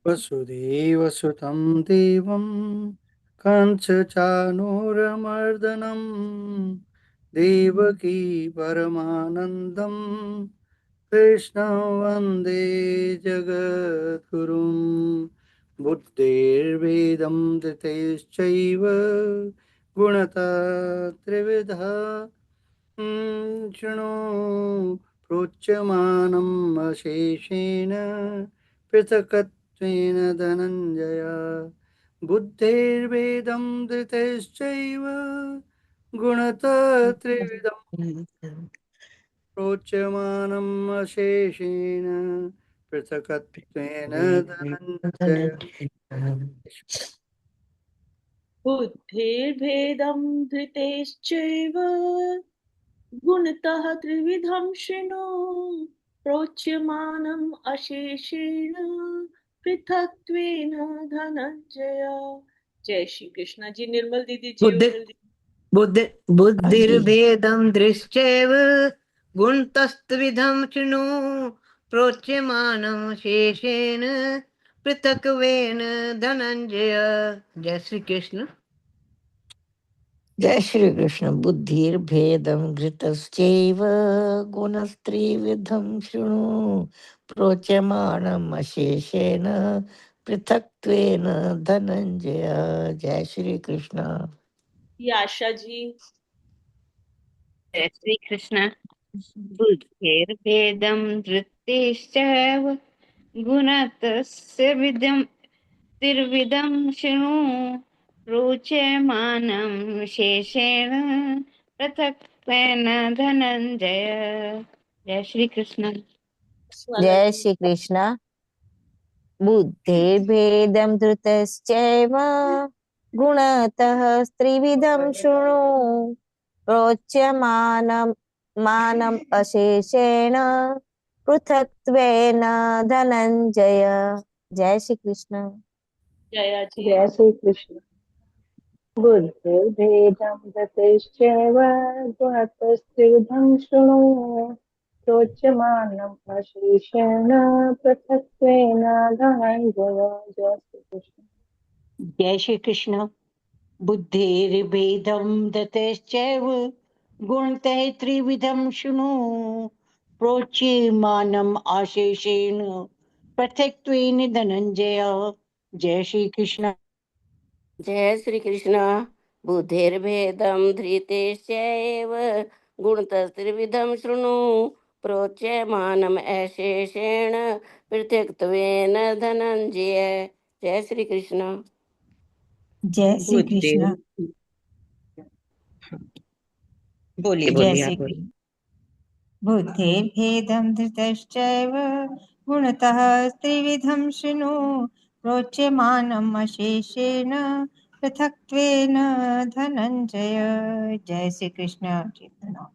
वसुदेवसुतं देवं कंसचानूरमर्दनं देवकी परमानन्दं कृष्णं वन्दे जगद्गुरुं बुद्धिर्वेदं धृतैश्चैव गुणतः त्रिविधः शृणु प्रोच्यमानम् अशेषेण पृथक्त्वेन धनञ्जय बुद्धेर्वेदं धृतश्चैव गुणतः त्रिविधं प्रोच्यमानम् अशेषेण पृथक्त्वेन धनञ्जय। बुद्धिर्भेदं धृतेश्चैव गुणतः त्रिविधं शृणु प्रोच्यमानम् अशेषेण पृथक्त्वेन धनंजय। जय श्री कृष्ण जी। निर्मल दीदी जी, बुद्धि उर्मिल दीदी। बुद्धि बुद्धिर्भेदं दृश्चैव गुणतस्त्विधं शृणु प्रोच्यमानं शेषेण पृथक्त्वेन धनंजय। जय श्री कृष्ण। जय श्री कृष्ण। बुद्धिर्भेदं घृतश्चैव गुणस्त्रिविधं शृणु प्रोच्यमानम् अशेषेण पृथक्त्वेन धनंजय। जय श्री कृष्ण। ये आशा जी। जय श्री कृष्ण। बुद्धिर्भेदं धृतिश्चैव गुणतस्य विधं त्रिविधं शृणु रोचमानं शेषेण पृथक्त्वेन धनंजय। जय श्री कृष्ण। ज्वाला जय जी। श्री कृष्ण। बुद्धेर्भेदं धृतश्चैव गुणतः त्रिविधं शृणु प्रोच्यमानं मानम् अशेषेण पृथक्त्वेन धनञ्जय। जय श्री कृष्ण। जया जी। जय श्री कृष्ण। बुद्धिर्भेदं धृतैश्चैव गुणतस्त्रिविधं शृणु प्रोच्यमानम् अशेषेण पृथक्त्वेन धनञ्जय। जय श्री कृष्ण। जय श्री कृष्ण। बुद्धिर्भेदं दतश्चैव गुणतः त्रिविधं शृणु प्रोच्यमानम् आशेषेण पृथक्त्वेन धनंजय। जय श्री कृष्ण। जय श्री कृष्ण। बुद्धिर्भेदं धृतेश्चैव गुणतस्त्रिविधं शृणु प्रोच्यमानम् अशेषेण पृथक्त्वेन धनञ्जय। जय श्री कृष्ण। जय श्री कृष्ण। बोलिए जय बोलिए आप श्री बोलिए। कृष्ण। बुद्धिर्भेदं धृतश्चैव गुणतः त्रिविधं शृणु प्रोच्यमानम् अशेषेण पृथक्त्वेन धनञ्जय। जय श्री कृष्ण चैतन्य।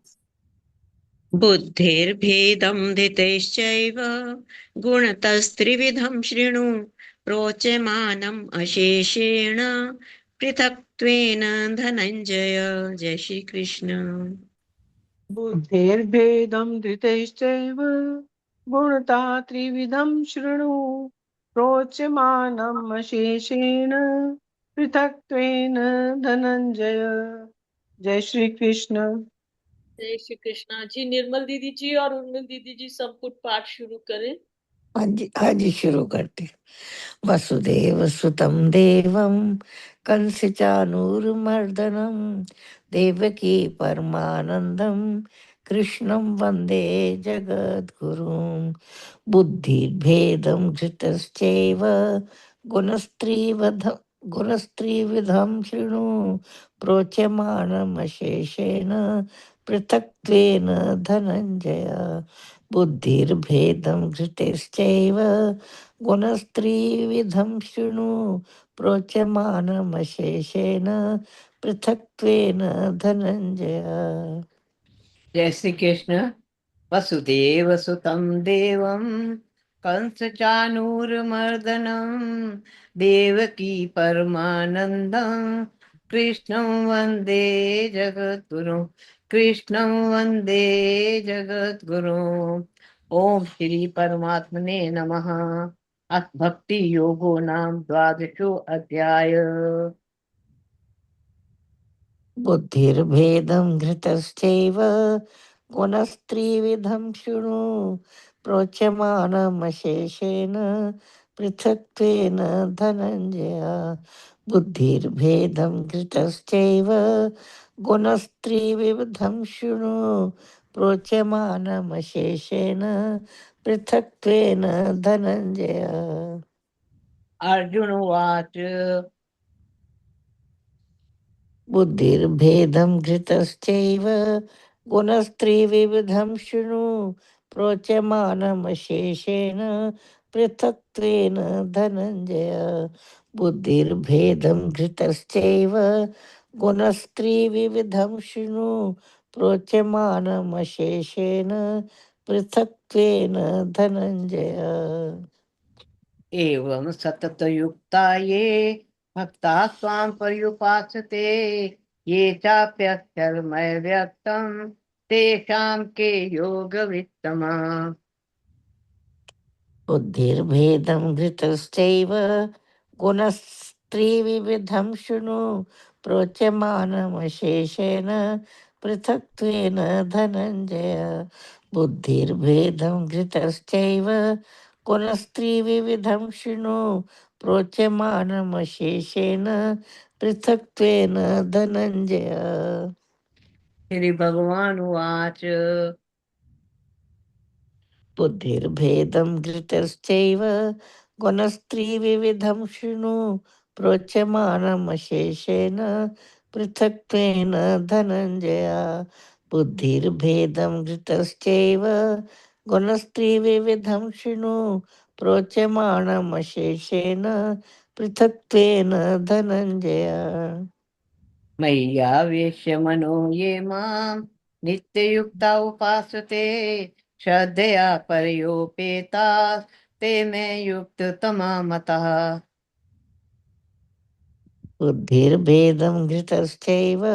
बुद्धिर्भेदं धृतैश्चैव गुणतस्त्रिविधं शृणु प्रोच्यमानम् अशेषेण पृथक्त्वेन धनंजय। जय श्री कृष्ण। बुद्धेर्भेदं धृतैश्चैव गुणता त्रिविधं शृणु प्रोच्यमानम् अशेषेण पृथक्त्वेन धनञ्जय। जय श्री कृष्ण। जय श्री कृष्ण जी। निर्मल दीदी जी और उर्मिल दीदी जी संपुट पाठ शुरू करें। आज शुरू करते। वसुदेव सुतं देवं कंसचानूरमर्दनं देवकी परमानन्दं कृष्णं वन्दे जगद्गुरुं बुद्धिर्भेदं धृतश्चैव गुणस्त्रिविधं गुणस्त्रिविधं शृणु प्रोच्यमानमशेषेण पृथक्त्वेन धनञ्जय बुद्धिर्भेदं धृतश्चैव गुणस्त्रिविधं शृणु प्रोच्यमानमशेषेण पृथक्त्वेन धनञ्जय। जय श्री कृष्ण। वसुदेवसुतं देवं कंसचानूरमर्दनं देवकी परमानन्दं कृष्णं वन्दे जगद्गुरुं कृष्णं वन्दे जगद्गुरुं। ओम श्री परमात्मने नमः। भक्ति योगो नाम द्वादशो अध्याय। बुद्धिर्भेदं घृतश्चैव गुणस्त्रिविधं शृणु प्रोच्यमानमशेषेण पृथक्त्वेन धनञ्जय। बुद्धिर्भेदं घृतश्चैव गुणस्त्रिविधं शृणु प्रोच्यमानमशेषेण पृथक्त्वेन धनञ्जय। अर्जुन उवाच बुद्धिर्भेदं घृतश्चैव गुणस्त्रिविधं शृणु प्रोच्यमानमशेषेण पृथक्त्वेन धनञ्जय। बुद्धिर्भेदं घृतश्चैव गुणस्त्रिविधं शृणु प्रोच्यमानमशेषेण पृथक्त्वेन धनञ्जय। एवं सततयुक्ता ये भक्ताः स्वां पर्युपासते ये चाप्यक्षरमय व्यक्तं तेषां के योगवित्तमा। बुद्धिर्भेदं घृतश्चैव गुणस्त्रिविधं शृणु प्रोच्यमानमशेषेण पृथक्त्वेन धनञ्जय। बुद्धिर्भेदं घृतश्चैव गुणस्त्रिविधं शृणु प्रोच्यमानमशेषेण पृथक्त्वेन धनञ्जय। श्री भगवान उवाच बुद्धिर्भेदं घृतश्चैव गुणस्त्रिविधं शृणु प्रोच्यमानमशेषेण पृथक्त्वेन धनञ्जय। बुद्धिर्भेदं घृतश्चैव गुणस्त्रिविधं शृणु प्रोच्यमानमशेषेण पृथक्त्वेन धनञ्जय। मय्यावेश्य मनो ये मां नित्ययुक्ता उपासते श्रद्धया परयोपेता ते मे युक्ततमा मतः। बुद्धिर्भेदं घृतश्चैव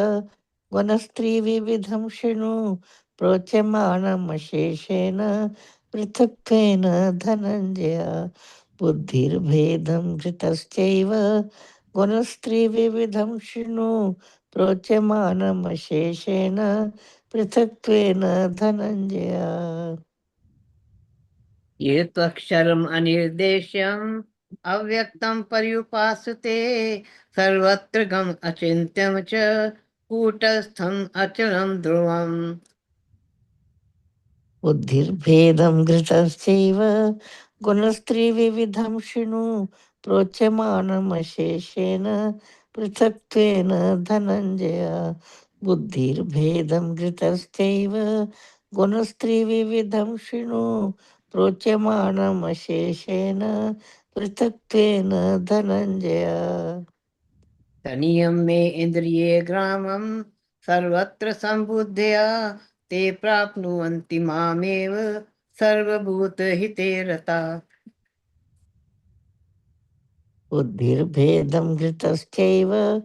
गुणस्त्रिविधं शृणु प्रोच्यमानमशेषेण पृथक्त्वेन धनञ्जय। बुद्धिर्भेदं घृतश्चैव गुणस्त्रिविधं शृणु प्रोच्यमानमशेषेण पृथक्त्वेन धनञ्जय। ये त्वक्षरम् अनिर्देश्यम् अव्यक्तं पर्युपासते सर्वत्र गम अचिन्त्यं च कूटस्थम् अचलं ध्रुवम्। बुद्धिर्भेदं घृतश्चैव गुणस्त्रिविधं शृणु प्रोच्यमानमशेषेण पृथक्त्वेन धनञ्जय। बुद्धिर्भेदं घृतश्चैव गुणस्त्रिविधं शृणु प्रोच्यमानमशेषेण पृथक्त्वेन धनञ्जय। तनियं मे इन्द्रिये ग्रामं सर्वत्र सम्बुद्धया ते प्राप्नुवन्ति मामेव सर्वभूतहिते रताः। बुद्धिर्भेदं घृतश्चैव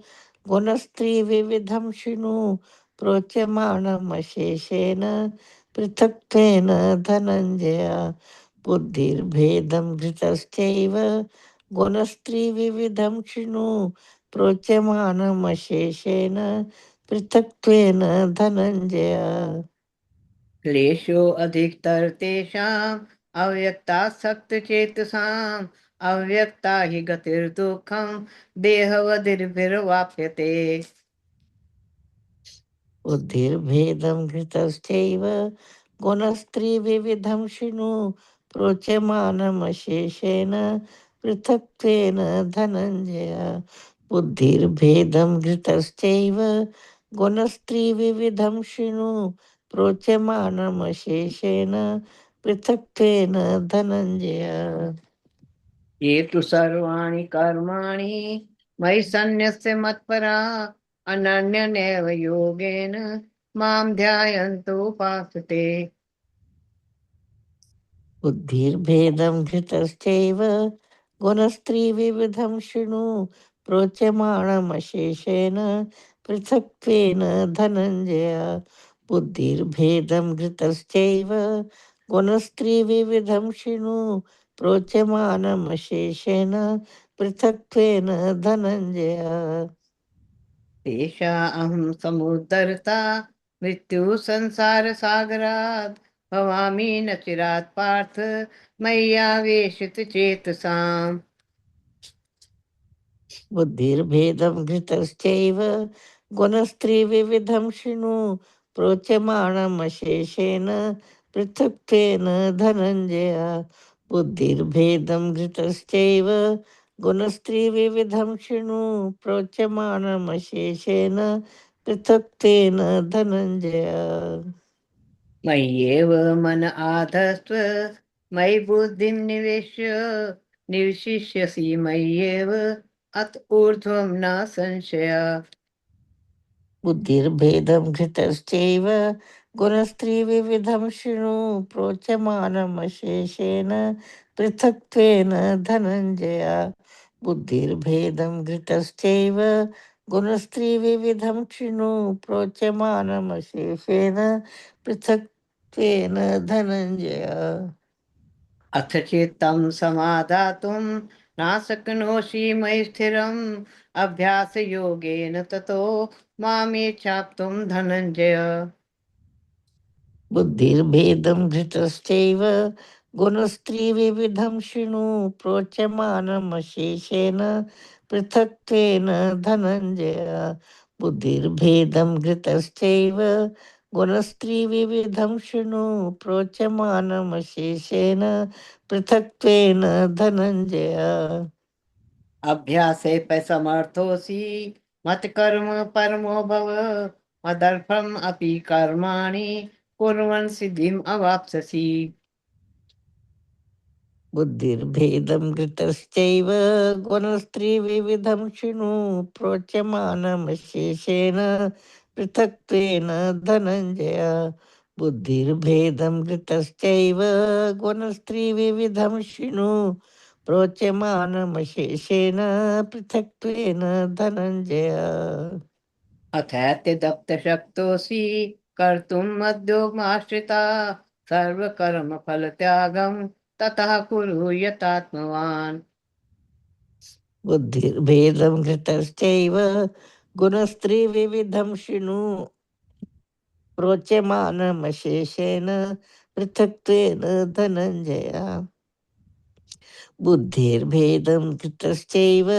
गुणस्त्रिविधं शृणु प्रोच्यमानमशेषेण पृथक्त्वेन धनञ्जय। बुद्धिर्भेदं घृतश्चैव गुणस्त्रिविधं शृणु प्रोच्यमानमशेषेण पृथक्त्वेन धनञ्जय। क्लेशो अधिकतर तेषाम् अव्यक्तासक्तचेतसाम् अव्यक्ता हि गतिर्दुःखं देहवदिर्भिर्वाप्यते। बुद्धिर्भेदं घृतश्चैव गुणस्त्रिविधं शृणु प्रोच्यमानमशेषेण पृथक्त्वेन धनञ्जय। बुद्धिर्भेदं घृतश्चैव गुणस्त्रिविधं शृणु प्रोच्यमानमशेषेण पृथक्त्वेन धनञ्जय। ये तु सर्वाणि कर्माणि मयि सन्न्यस्य मत्परा अनन्यनेव योगेन मां ध्यायन्तो उपासते। बुद्धिर्भेदं घृतश्चैव गुणस्त्रिविधं शृणु प्रोच्यमानमशेषेण पृथक्त्वेन धनञ्जय। बुद्धिर्भेदं घृतश्चैव गुणस्त्रिविधं शृणु प्रोच्यमानमशेषेण पृथक्त्वेन धनञ्जय। तेषा अहं समुद्धरता मृत्यु संसार सागरात् भवामि न चिरात् पार्थ मय्यावेशित चेतसाम्। बुद्धिर्भेदं घृतश्चैव गुणस्त्रिविधं शृणु प्रोच्यमाणमशेषेण पृथक्त्वेन धनञ्जय। बुद्धिर्भेदं घृतश्चैव गुणस्त्रिविधं शृणु प्रोच्यमाणमशेषेण पृथक्त्वेन धनञ्जय। मय्येव मन आधस्त्व मयि बुद्धिं निवेश्य निवशिष्यसि मय्येव अत ऊर्ध्वं न संशय। बुद्धिर्भेदं घृतश्चैव गुणस्त्रिविधं शृणु प्रोच्यमानमशेषेण पृथक्त्वेन धनञ्जय। बुद्धिर्भेदं घृतश्चैव गुणस्त्रिविधं शृणु प्रोच्यमानमशेषेण पृथक्त्वेन धनञ्जय। अथ चित्तं समादातुं न शक्नोषि मयि स्थिरम् अभ्यासयोगेन ततो मामेच्छाप्तुं धनञ्जय। बुद्धिर्भेदं घृतश्चैव गुणस्त्रिविधं शृणु प्रोच्यमानमशेषेण पृथक्त्वेन धनञ्जय। बुद्धिर्भेदं घृतश्चैव गुणस्त्रिविधं शृणु प्रोच्यमानमशेषेण पृथक्त्वेन धनञ्जय। अभ्यासे समर्थोऽसि मत्कर्म परमो भव मदर्थम् अपि कर्माणि कुर्वन् सिद्धिम् अवाप्स्यसि। बुद्धिर्भेदं घृतश्चैव गुणस्त्रिविधं शृणु प्रोच्यमानमशेषेण पृथक्त्वेन धनञ्जय। बुद्धिर्भेदं घृतश्चैव गुणस्त्रिविधं शृणु प्रोच्यमानमशेषेण पृथक्त्वेन धनञ्जय। अथैत्यदप्तशक्तोऽसि कर्तुम् मद्योगमाश्रिता सर्वकर्मफलत्यागं ततः कुरु यतात्मवान्। बुद्धिर्भेदं घृतश्चैव गुणस्त्रिविधं शृणु प्रोच्यमानमशेषेण पृथक्त्वेन धनञ्जय। बुद्धिर्भेदं कृतश्चैव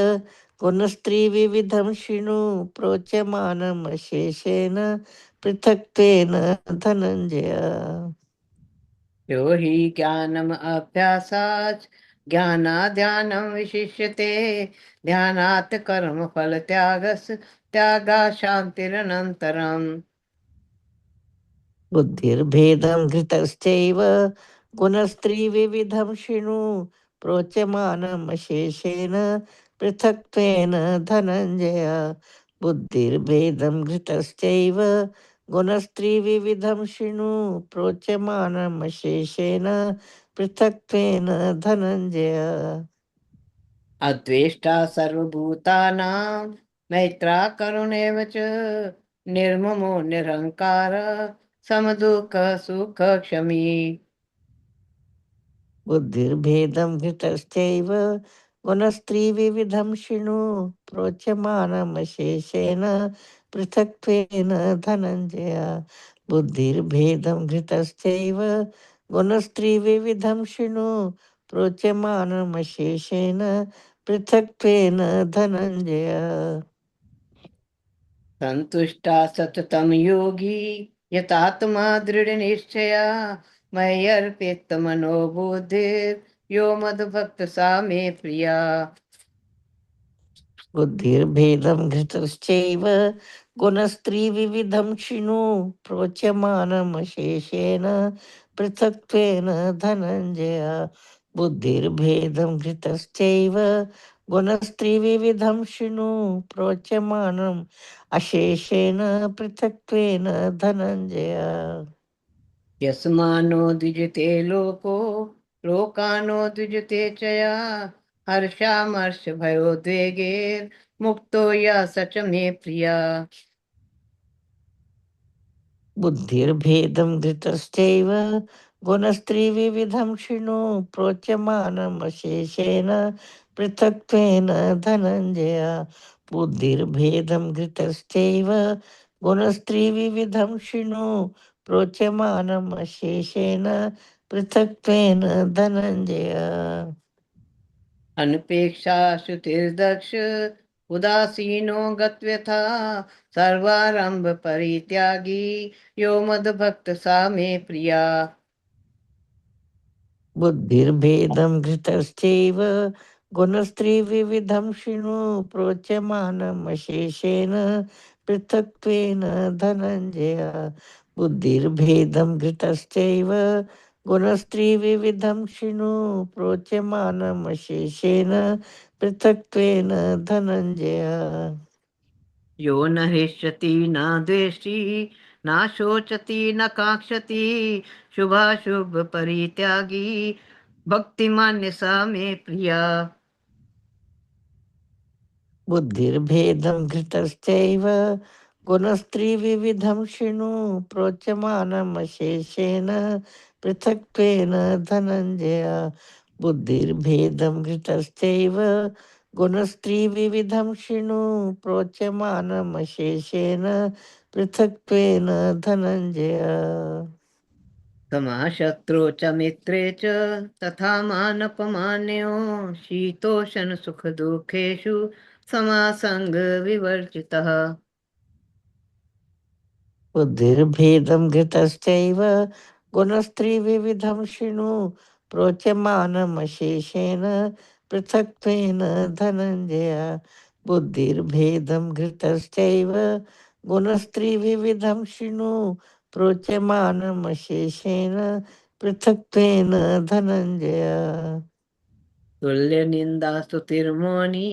गुणस्त्रिविधं शृणु प्रोच्यमानमशेषेण पृथक्त्वेन धनञ्जय। यो हि ज्ञानम् अभ्यासात् ज्ञानाध्यानं विशिष्यते ध्यानात् कर्मफलत्यागस् त्यागा शान्तिरनन्तरम्। बुद्धिर्भेदं घृतश्चैव गुणस्त्रिविधं शृणु प्रोच्यमानमशेषेण पृथक्त्वेन धनञ्जय। बुद्धिर्भेदं घृतश्चैव गुणस्त्रिविधं शृणु प्रोच्यमानमशेषेण पृथक्त्वेन धनञ्जय। अद्वेष्टा सर्वभूतानां मैत्रा करुणेव च निर्ममो निरहङ्कार समदुःखः सुखक्षमी। बुद्धिर्भेदं घृतश्चैव गुणस्त्रिविधं शृणु प्रोच्यमानमशेषेण पृथक्त्वेन धनञ्जय। बुद्धिर्भेदं घृतश्चैव गुणस्त्रिविधं शृणु प्रोच्यमानमशेषेण पृथक्त्वेन धनञ्जय। सन्तुष्टा सततं योगी यतात्मा दृढनिश्चया मय्यर्पितमनो बुद्धिर्यो मद्भक्तः सा मे प्रिया। बुद्धिर्भेदं घृतश्चैव गुणस्त्रिविधं शृणु प्रोच्यमानमशेषेण पृथक्त्वेन धनञ्जय। बुद्धिर्भेदं घृतश्चैव गुणस्त्रिविधं शृणु प्रोच्यमानम् अशेषेण पृथक्त्वेन धनञ्जय। यस्मानो द्विजते लोको लोकानो द्विजते च या हर्षामर्षभयोद्वेगैर्मुक्तो या स च मे प्रिया। बुद्धिर्भेदं घृतश्चैव गुणस्त्रिविधं शृणु प्रोच्यमानमशेषेण पृथक्त्वेन धनञ्जय बुद्धिर्भेदं घृतश्चैव गुणस्त्रिविधं शृणु प्रोच्यमानमशेषेण पृथक्त्वेन धनञ्जय अनपेक्षा श्रुतिर्दक्ष उदासीनो गत्व्यथा सर्वारंभ परित्यागी यो मद्भक्त सा मे प्रिया बुद्धिर्भेदं घृतश्चैव गुणस्त्रिविधं शृणु प्रोच्यमानमशेषेण पृथक्त्वेन धनञ्जय बुद्धिर्भेदं घृतश्चैव गुणस्त्रिविधं शृणु प्रोच्यमानमशेषेण पृथक्त्वेन धनञ्जय यो न हृष्यति न द्वेष्टि न शोचति न काङ्क्षति शुभाशुभ परित्यागी भक्तिमान्य सा मे प्रिया बुद्धिर्भेदं घृतश्चैव गुणस्त्रिविधं शृणु प्रोच्यमानमशेषेण पृथक्त्वेन धनञ्जय बुद्धिर्भेदं घृतश्चैव गुणस्त्रिविधं शृणु प्रोच्यमानमशेषेण पृथक्त्वेन धनञ्जय समाशत्रौ च मित्रे च तथा मानपमान्यो शीतोषण सुख दुःखेषु समासंग विवर्जितः बुद्धिर्भेदं घृतश्चैव गुणस्त्रिविधं शृणु प्रोच्यमानमशेषेण पृथक्त्वेन धनञ्जय बुद्धिर्भेदं घृतश्चैव गुणस्त्रिविधं शृणु प्रोच्यमानमशेषेण पृथक्त्वेन धनञ्जय तुल्य निंदा स्तुतिर्मौनी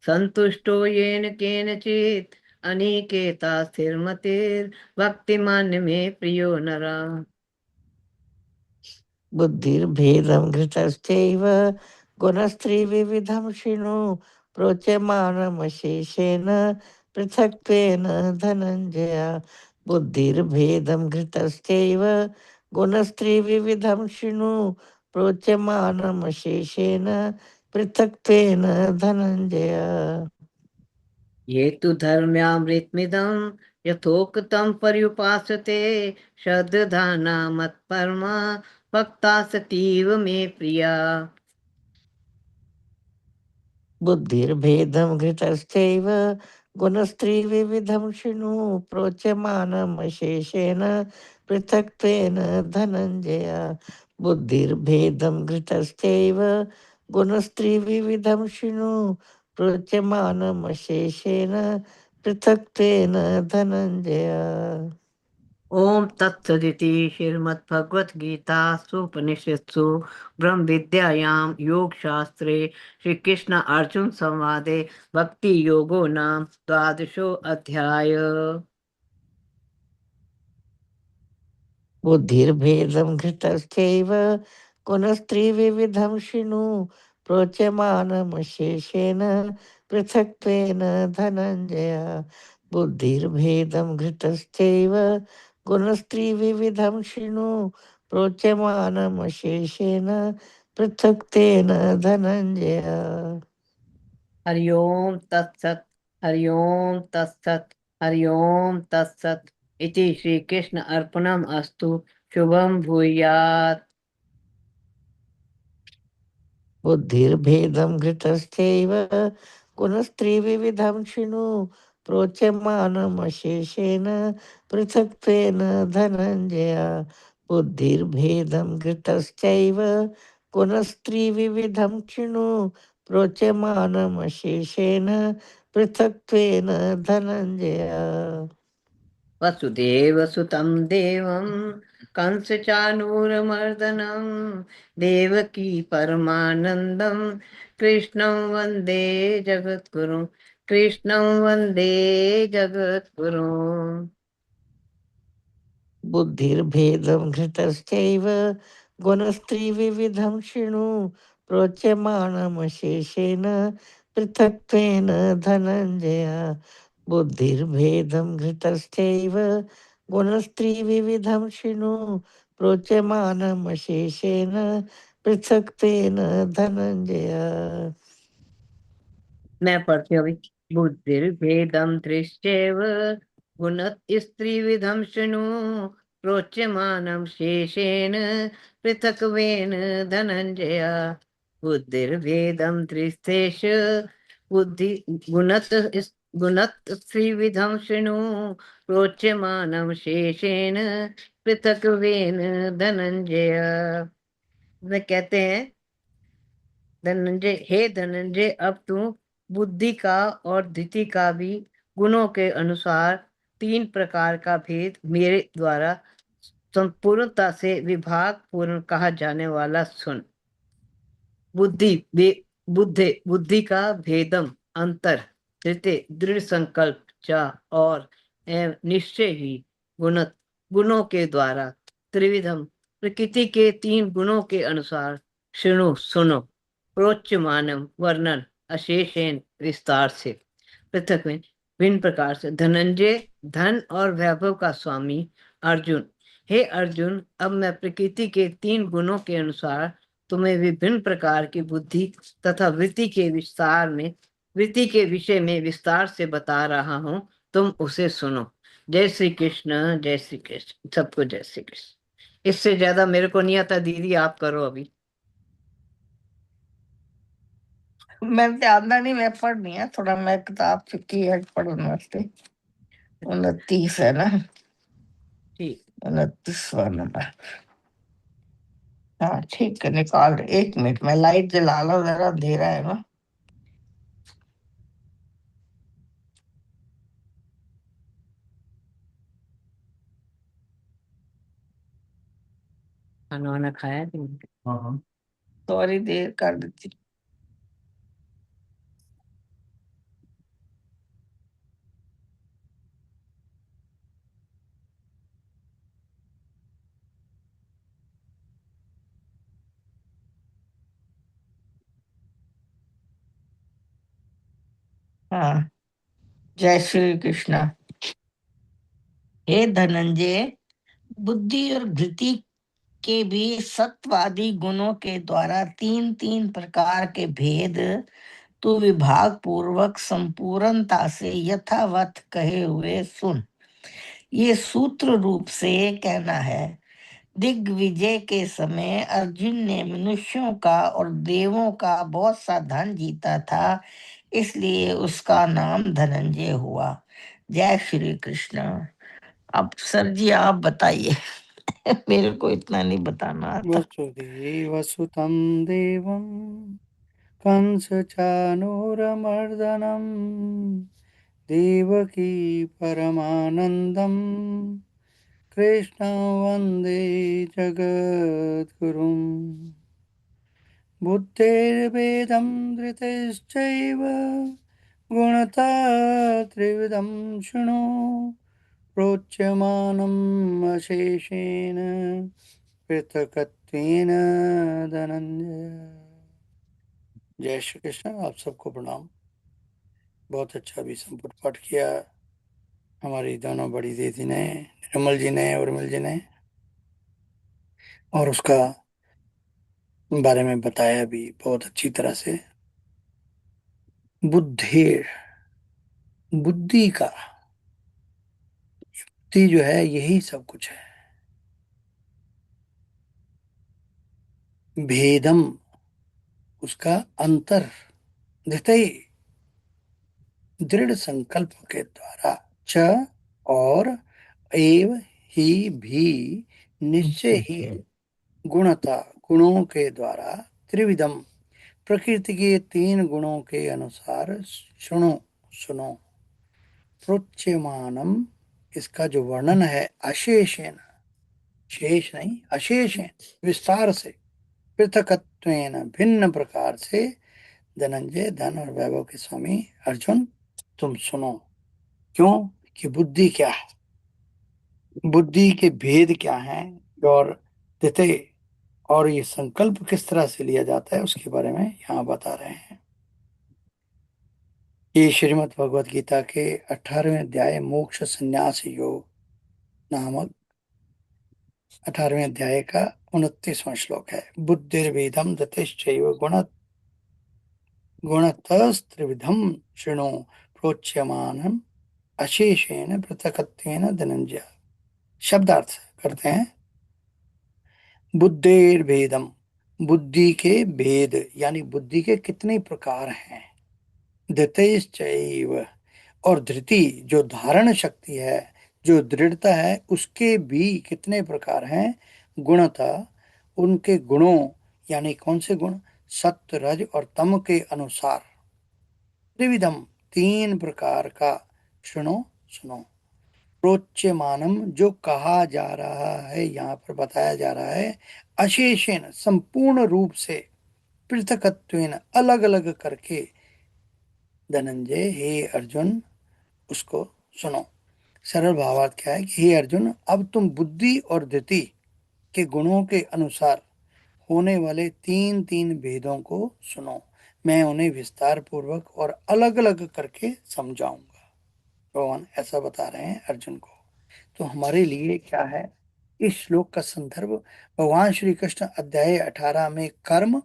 संतुष्टो येन केनचित् अनिकेता स्थिरमतिर् भक्तिमान्य मे प्रियो नरा बुद्धिर्भेदं घृतश्चैव गुणस्त्रिविधं शृणु प्रोच्यमानमशेषेण पृथक्त्वेन धनञ्जय बुद्धिर्भेदं घृतश्चैव गुणस्त्रिविधं शृणु प्रोच्यमानमशेषेण पृथक्त्वेन धनञ्जय ये तु धर्म्यामृतमिदं यथोक्तं पर्युपासते श्रद्धाना मत्परमा भक्ता सतीव मे प्रिया बुद्धिर्भेदं घृतश्चैव गुणस्त्रिविधं शृणु प्रोच्यमानमशेषेण पृथक्त्वेन धनञ्जय बुद्धिर्भेदं घृतश्चैव गुणस्त्रिविधं शृणु प्रोच्यमानमशेषेण पृथक्त्वेन धनञ्जय ओम तत्सदिति श्रीमद्भगवद्गीतासु उपनिषत्सु ब्रह्म विद्यायां योग शास्त्रे श्री कृष्ण अर्जुन संवादे भक्ति योगो नाम 12 अध्याय बुद्धिर्भेदं घृतश्चैव गुणस्त्रिविधं शृणु प्रोच्यमानमशेषेण पृथक्त्वेन धनञ्जय बुद्धिर्भेदं घृतश्चैव गुणस्त्रिविधं शृणु प्रोच्यमानमशेषेण पृथक्त्वेन धनञ्जय हरि ओम तत्सत् हरि ओम तत्सत् हरि ओम तत्सत् इति श्री कृष्ण अर्पणम अस्तु शुभम भूयात् बुद्धिर्भेदं घृतश्चैव गुणस्त्रिविधं शृणु प्रोच्यमानमशेषेण पृथक्त्वेन धनञ्जय बुद्धिर्भेदं घृतश्चैव गुणस्त्रिविधं शृणु प्रोच्यमानमशेषेण पृथक्त्वेन धनञ्जय वसुदेव सुतं देवं कंसचानूरमर्दनं देवकी परमानन्दं कृष्णं वन्दे जगद्गुरुं कृष्णं वन्दे जगद्गुरुम् बुद्धिर्भेदं घृतश्चैव गुणस्त्रिविधं शृणु प्रोच्यमानमशेषेण पृथक्त्वेन धनञ्जय बुद्धिर्भेदं घृतश्चैव गुणस्त्रिविधं शृणु प्रोच्यमानमशेषेण पृथक्त्वेन धनंजय। मैं पढ़ती हूँ अभी। बुद्धिर्भेदं दृश्येव गुणत स्त्रिविधं शृणु प्रोच्यमानं शेषेण पृथक्त्वेन धनंजय। बुद्धिर्भेदं दृष्टेश बुद्धि गुणत स्त्रिविधं शृणु प्रोच्यमानं शेषेण पृथक्त्वेन धनंजय। वे कहते हैं धनंजय, हे धनंजय, अब तू बुद्धि का और धृति का भी गुणों के अनुसार 3 प्रकार का भेद मेरे द्वारा संपूर्णता से विभाग पूर्ण कहा जाने वाला सुन। बुद्धि का भेदम अंतर, धृति दृढ़ संकल्प चा और एवं निश्चय ही गुणों के द्वारा त्रिविधम प्रकृति के 3 गुणों के अनुसार सुनो सुनो प्रोच्यमानम वर्णन अशेषेण विस्तार से पृथक में भिन्न प्रकार से। धनंजय, धन और वैभव का स्वामी अर्जुन, हे अर्जुन, अब मैं प्रकृति के 3 गुणों के अनुसार तुम्हें विभिन्न प्रकार की बुद्धि तथा वृत्ति के विषय में विस्तार से बता रहा हूँ, तुम उसे सुनो। जय श्री कृष्ण, जय श्री कृष्ण, सबको जय श्री कृष्ण। इससे ज्यादा मेरे को नहीं आता दीदी, आप करो अभी। मैं ध्यान नहीं, मैं पढ़नी है थोड़ा, मैं किताब चुकी है पढ़ने वास्ते। 29 है ना? ठीक, 29वां नंबर। हाँ ठीक है, निकाल रहे। 1 मिनट में लाइट जला लो जरा, अंधेरा है ना। खाना वाना खाया तुमने? हाँ। थोड़ी देर कर देती। हाँ, जय श्री कृष्ण। हे धनंजय, बुद्धि और धृति के भी सत्वादी गुणों के द्वारा 3-3 प्रकार के भेद तू विभाग पूर्वक संपूर्णता से यथावत कहे हुए सुन। ये सूत्र रूप से कहना है। दिग्विजय के समय अर्जुन ने मनुष्यों का और देवों का बहुत सा धन जीता था, इसलिए उसका नाम धनंजय हुआ। जय श्री कृष्ण। अब सर जी आप बताइए। मेरे को इतना नहीं बताना आता। वसुदेवसुतं देवं कंसचानूरमर्दनं देवकी परमानन्दं कृष्णं वन्दे जगद्गुरुं। बुद्धेर्भेदं धृतिश्चैव गुणता त्रिविधं शृणु प्रोच्यमानम् अशेषेण पृथकत्वेन धनंजय। जय श्री कृष्ण। आप सबको प्रणाम। बहुत अच्छा भी संपुट पाठ किया हमारी दोनों बड़ी दीदी ने, निर्मल जी ने, उर्मिल जी ने, और उसका बारे में बताया भी बहुत अच्छी तरह से। बुद्धि का, बुद्धि जो है यही सब कुछ है। भेदम, उसका अंतर, दिखते दृढ़ संकल्प के द्वारा, च और एव ही भी, निश्चय ही, गुणता गुणों के द्वारा, त्रिविधम प्रकृति के 3 गुणों के अनुसार सुनो सुनो प्रोच्यमानम, इसका जो वर्णन है अशेषेण, शेष नहीं अशेषेण, विस्तार से, पृथकत्वेन भिन्न प्रकार से, धनंजय धन और वैभव के स्वामी अर्जुन तुम सुनो। क्यों? कि बुद्धि क्या है, बुद्धि के भेद क्या हैं, और तिथे और ये संकल्प किस तरह से लिया जाता है उसके बारे में यहाँ बता रहे हैं। ये श्रीमद् भगवत गीता के 18वें अध्याय मोक्ष संन्यास योग नामक 18वें अध्याय का 29वां श्लोक है। बुद्धिर्भेदम दतिश्चैव गुणतस्त्रिविधम शृणु प्रोच्यमानम अशेषेण पृथकत्वेन धनंजय। शब्दार्थ करते हैं। बुद्धिर्भेदम, बुद्धि के भेद यानी बुद्धि के कितने प्रकार हैं। धृतिश्चैव, और धृति जो धारण शक्ति है, जो दृढ़ता है, उसके भी कितने प्रकार हैं। गुणतः, उनके गुणों यानी कौन से गुण, सत्व रज और तम के अनुसार। त्रिविधम, 3 प्रकार का। सुनो सुनो। प्रोच्यमानम, जो कहा जा रहा है, यहाँ पर बताया जा रहा है। अशेषेण, संपूर्ण रूप से। पृथकत्वेन, अलग अलग करके। धनंजय, हे अर्जुन, उसको सुनो। सरल भावार्थ क्या है कि हे अर्जुन, अब तुम बुद्धि और धृति के गुणों के अनुसार होने वाले 3 भेदों को सुनो। मैं उन्हें विस्तार पूर्वक और अलग अलग करके समझाऊंगा। भगवान ऐसा बता रहे हैं अर्जुन को। तो हमारे लिए क्या है इस श्लोक का संदर्भ। भगवान श्री कृष्ण अध्याय 18 में कर्म,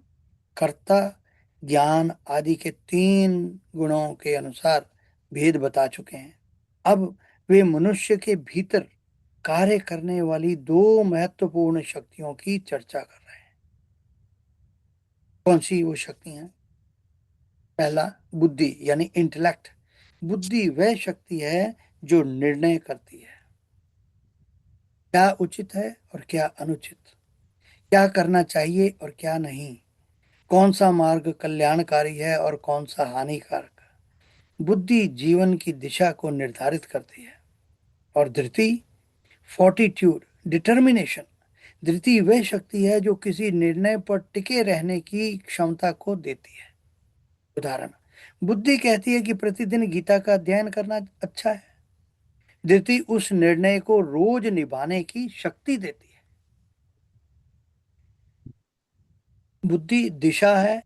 कर्ता, ज्ञान आदि के 3 गुणों के अनुसार भेद बता चुके हैं। अब वे मनुष्य के भीतर कार्य करने वाली 2 महत्वपूर्ण शक्तियों की चर्चा कर रहे हैं। कौन सी वो शक्ति हैं। पहला, बुद्धि यानी इंटेलेक्ट। बुद्धि वह शक्ति है जो निर्णय करती है, क्या उचित है और क्या अनुचित, क्या करना चाहिए और क्या नहीं, कौन सा मार्ग कल्याणकारी है और कौन सा हानिकारक। बुद्धि जीवन की दिशा को निर्धारित करती है। और धृति, फोर्टिट्यूड, डिटर्मिनेशन। धृति वह शक्ति है जो किसी निर्णय पर टिके रहने की क्षमता को देती है। उदाहरण, बुद्धि कहती है कि प्रतिदिन गीता का अध्ययन करना अच्छा है। धृति उस निर्णय को रोज निभाने की शक्ति देती है। बुद्धि दिशा है,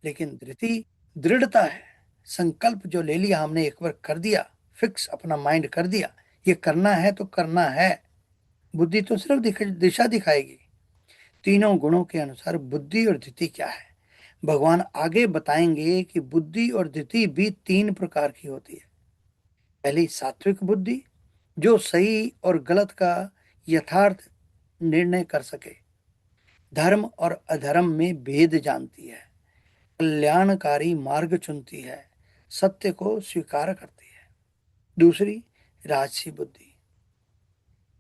लेकिन धृति दृढ़ता है। संकल्प जो ले लिया हमने, एक बार कर दिया, फिक्स अपना माइंड कर दिया, ये करना है तो करना है। बुद्धि तो सिर्फ दिशा दिखाएगी। तीनों गुणों के अनुसार बुद्धि और धृति क्या है, भगवान आगे बताएंगे कि बुद्धि और धृति भी 3 प्रकार की होती है। पहली, सात्विक बुद्धि, जो सही और गलत का यथार्थ निर्णय कर सके, धर्म और अधर्म में भेद जानती है, कल्याणकारी मार्ग चुनती है, सत्य को स्वीकार करती है। दूसरी, राजसी बुद्धि,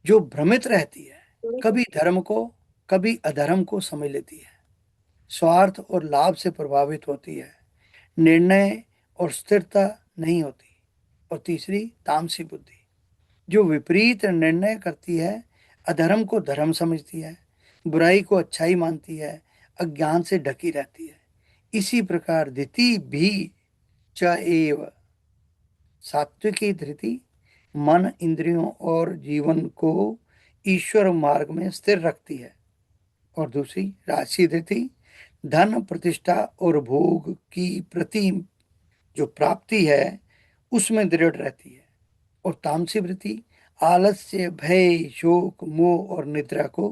जो भ्रमित रहती है, कभी धर्म को कभी अधर्म को समझ लेती है, स्वार्थ और लाभ से प्रभावित होती है, निर्णय और स्थिरता नहीं होती। और तीसरी, तामसी बुद्धि, जो विपरीत निर्णय करती है, अधर्म को धर्म समझती है, बुराई को अच्छाई मानती है, अज्ञान से ढकी रहती है। इसी प्रकार धृति भी च एव, सात्विकी धृति मन, इंद्रियों और जीवन को ईश्वर मार्ग में स्थिर रखती है। और दूसरी, राजसी धृति धन, प्रतिष्ठा और भोग की प्रति जो प्राप्ति है उसमें दृढ़ रहती है। और तामसी वृत्ति आलस्य, भय, शोक, मोह और निद्रा को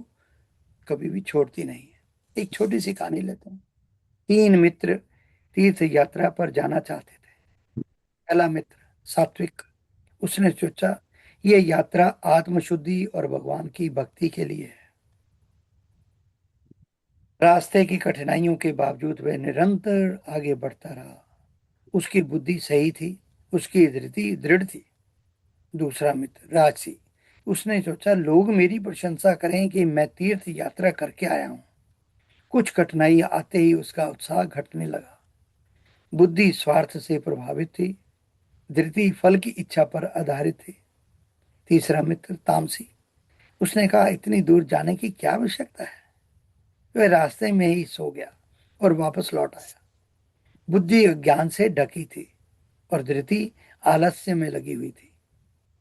कभी भी छोड़ती नहीं है। एक छोटी सी कहानी लेते हैं। 3 मित्र तीर्थ यात्रा पर जाना चाहते थे। पहला मित्र सात्विक, उसने सोचा यह यात्रा आत्मशुद्धि और भगवान की भक्ति के लिए है। रास्ते की कठिनाइयों के बावजूद वह निरंतर आगे बढ़ता रहा। उसकी बुद्धि सही थी, उसकी धृति दृढ़ थी। दूसरा मित्र राजसी, उसने सोचा लोग मेरी प्रशंसा करें कि मैं तीर्थ यात्रा करके आया हूं। कुछ कठिनाई आते ही उसका उत्साह घटने लगा। बुद्धि स्वार्थ से प्रभावित थी, धृति फल की इच्छा पर आधारित थी। तीसरा मित्र तामसी, उसने कहा इतनी दूर जाने की क्या आवश्यकता है। वह रास्ते में ही सो गया और वापस लौट आया। बुद्धि ज्ञान से ढकी थी और धृति आलस्य में लगी हुई थी।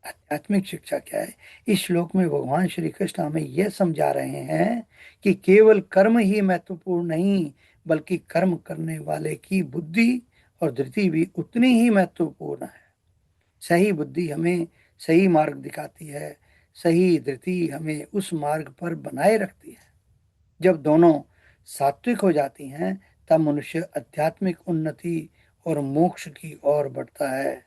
आध्यात्मिक शिक्षा क्या है, इस श्लोक में भगवान श्री कृष्ण हमें यह समझा रहे हैं कि केवल कर्म ही महत्वपूर्ण नहीं, बल्कि कर्म करने वाले की बुद्धि और धृति भी उतनी ही महत्वपूर्ण है। सही बुद्धि हमें सही मार्ग दिखाती है, सही धृति हमें उस मार्ग पर बनाए रखती है। जब दोनों सात्विक हो जाती हैं तब मनुष्य आध्यात्मिक उन्नति और मोक्ष की ओर बढ़ता है।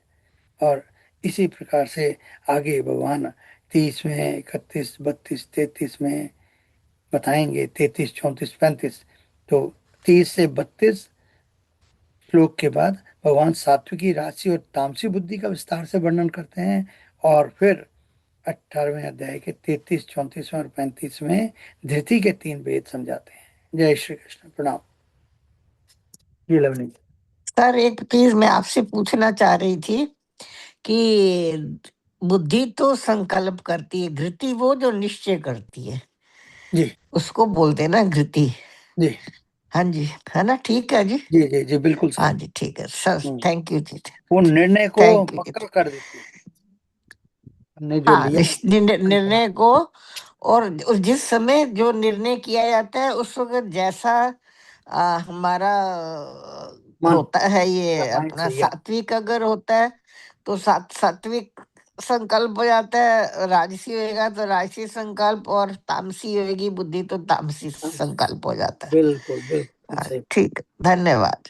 और इसी प्रकार से आगे भगवान 30 में, 31, 32, 33 में बताएंगे। 33, 34, 35। तो 30 से 32 श्लोक के बाद भगवान सात्विकी, राजसी और तामसी बुद्धि का विस्तार से वर्णन करते हैं। और फिर 18वें अध्याय के 33, 34 और 35 में धृति के 3 भेद समझाते हैं। जय श्री कृष्ण। प्रणाम। जी लवनी। सर, एक चीज मैं आपसे पूछना चाह रही थी कि बुद्धि तो संकल्प करती है, धृति वो जो निश्चय करती है जी उसको बोलते हैं ना धृति। जी हाँ जी, है ना? ठीक है जी। जी जी जी बिल्कुल सही। हाँ जी, ठीक है सर, थैंक यू जी। वो निर्णय को थैंक यू पक्का जी। कर देती है। हमने जो हाँ, लिया निर्णय को, और जिस समय जो निर्णय किया जाता है उस वक्त जैसा हमारा मन होता है, ये या माइंड अपना सही है। सात्विक अगर होता है तो सात्विक संकल्प हो जाता है, राजसी होएगा तो राजसी संकल्प, और तामसी होएगी बुद्धि तो तामसी संकल्प हो जाता है। बिल्कुल बिल्कुल सही। ठीक, धन्यवाद।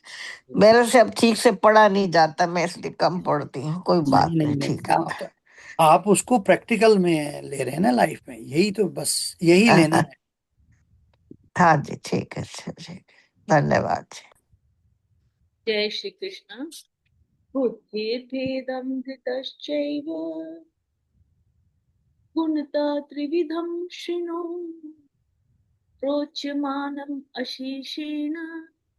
मेरे से अब ठीक से पढ़ा नहीं जाता, मैं इसलिए कम पढ़ती हूँ, कोई बात नहीं नहीं, नहीं ठीक है। आप उसको प्रैक्टिकल में ले रहे हैं ना लाइफ में, यही तो बस यही लेना है। हाँ जी, ठीक है, ठीक है, धन्यवाद जी। जय श्री कृष्ण। बुद्धिर्भेदं धृतश्चैव गुणता त्रिविधं शृणु प्रोच्यमानम् अशेषेण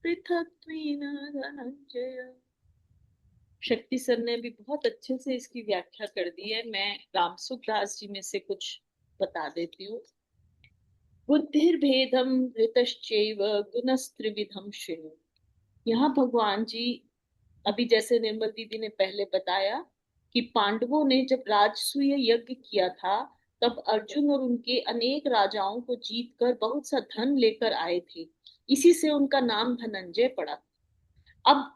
पृथक्त्वेन धनंजय। शक्ति सर ने भी बहुत अच्छे से इसकी व्याख्या कर दी है। मैं रामसुखदास जी में से कुछ बता देती हूँ। बुद्धिर्भेदम धृतश्चैव गुणस्त्रिविधम शृणु। यहाँ भगवान जी, अभी जैसे निर्मल दीदी ने पहले बताया कि पांडवों ने जब राजसूय यज्ञ किया था तब अर्जुन और उनके अनेक राजाओं को जीतकर बहुत सा धन लेकर आए थे। इसी से उनका नाम धनंजय पड़ा। अब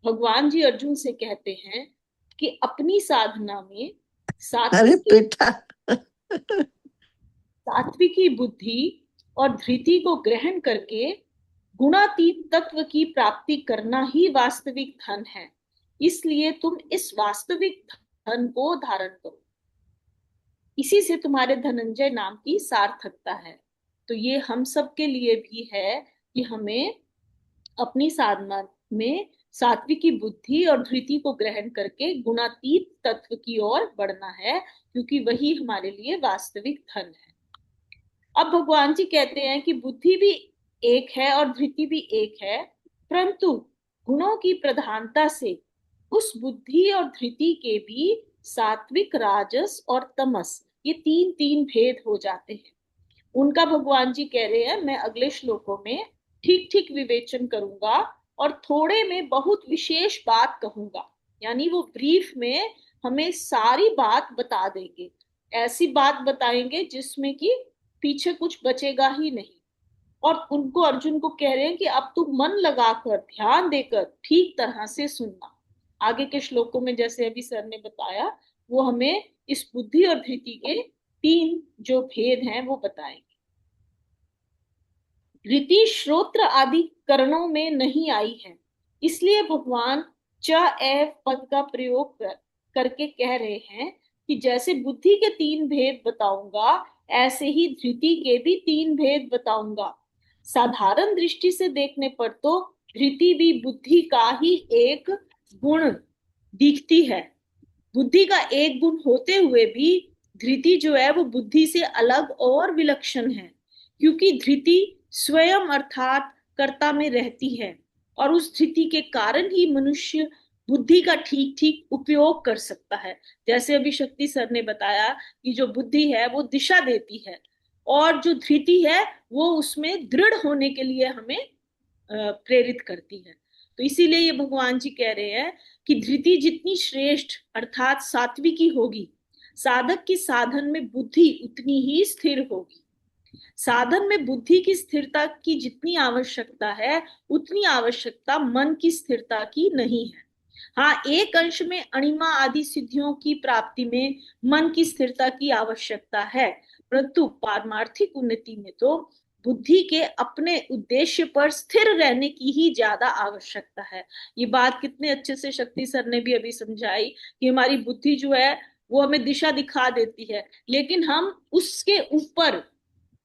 भगवान जी अर्जुन से कहते हैं कि अपनी साधना में अरे बेटा, सात्विकी बुद्धि और धृति को ग्रहण करके गुणातीत तत्व की प्राप्ति करना ही वास्तविक धन है। इसलिए तुम इस वास्तविक धन को धारण करो, इसी से तुम्हारे धनंजय नाम की सार्थकता है। तो ये हम सब के लिए भी है कि हमें अपनी साधना में सात्विकी बुद्धि और धृति को ग्रहण करके गुणातीत तत्व की ओर बढ़ना है, क्योंकि वही हमारे लिए वास्तविक धन है। अब भगवान जी कहते हैं कि बुद्धि भी एक है और धृति भी एक है, परंतु गुणों की प्रधानता से उस बुद्धि और धृति के भी सात्विक, राजस और तमस, ये तीन तीन भेद हो जाते हैं। उनका भगवान जी कह रहे हैं मैं अगले श्लोकों में ठीक ठीक विवेचन करूंगा और थोड़े में बहुत विशेष बात कहूंगा। यानी वो ब्रीफ में हमें सारी बात बता देंगे, ऐसी बात बताएंगे जिसमें कि पीछे कुछ बचेगा ही नहीं। और उनको, अर्जुन को कह रहे हैं कि अब तुम मन लगाकर ध्यान देकर ठीक तरह से सुनना। आगे के श्लोकों में जैसे अभी सर ने बताया, वो हमें इस बुद्धि और धृति के तीन जो भेद हैं वो बताएंगे। धृति श्रोत्र आदि करणों में नहीं आई है, इसलिए भगवान च एव पद का प्रयोग करके कह रहे हैं कि जैसे बुद्धि के तीन भेद बताऊंगा ऐसे ही धृति के भी तीन भेद बताऊंगा। साधारण दृष्टि से देखने पर तो धृति भी बुद्धि का ही एक गुण दिखती है। बुद्धि का एक गुण होते हुए भी धृति जो है वो बुद्धि से अलग और विलक्षण है, क्योंकि धृति स्वयं अर्थात कर्ता में रहती है और उस धृति के कारण ही मनुष्य बुद्धि का ठीक ठीक उपयोग कर सकता है। जैसे अभी शक्ति सर ने बताया कि जो बुद्धि है वो दिशा देती है और जो धृति है वो उसमें दृढ़ होने के लिए हमें प्रेरित करती है। तो इसीलिए ये भगवान जी कह रहे हैं कि धृति जितनी श्रेष्ठ अर्थात सात्विकी होगी, साधक की साधन में बुद्धि उतनी ही स्थिर होगी। साधन में बुद्धि की स्थिरता की जितनी आवश्यकता है उतनी आवश्यकता मन की स्थिरता की नहीं है। हाँ, एक अंश में अणिमा आदि सिद्धियों की प्राप्ति में मन की स्थिरता की आवश्यकता है, परंतु पारमार्थिक उन्नति में तो बुद्धि के अपने उद्देश्य पर स्थिर रहने की ही ज्यादा आवश्यकता है। ये बात कितने अच्छे से शक्ति सर ने भी अभी समझाई कि हमारी बुद्धि जो है वो हमें दिशा दिखा देती है, लेकिन हम उसके ऊपर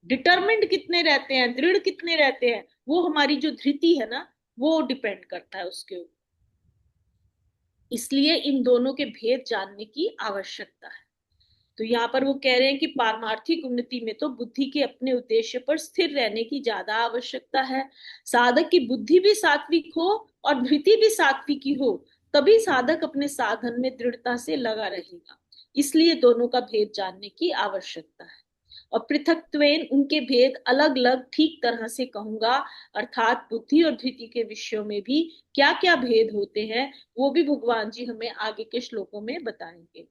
डिटरमिन्ड कितने रहते हैं, दृढ़ कितने रहते हैं, वो हमारी जो धृति है ना, वो डिपेंड करता है उसके ऊपर। इसलिए इन दोनों के भेद जानने की आवश्यकता है। तो यहाँ पर वो कह रहे हैं कि पारमार्थिक उन्नति में तो बुद्धि के अपने उद्देश्य पर स्थिर रहने की ज्यादा आवश्यकता है। साधक की बुद्धि भी सात्विक हो और धृति भी सात्विक की हो, तभी साधक अपने साधन में दृढ़ता से लगा रहेगा। इसलिए दोनों का भेद जानने की आवश्यकता है। और पृथक्त्वेन उनके भेद अलग अलग ठीक तरह से कहूंगा, अर्थात बुद्धि और धृति के विषयों में भी क्या क्या भेद होते हैं वो भी भगवान जी हमें आगे के श्लोकों में बताएंगे।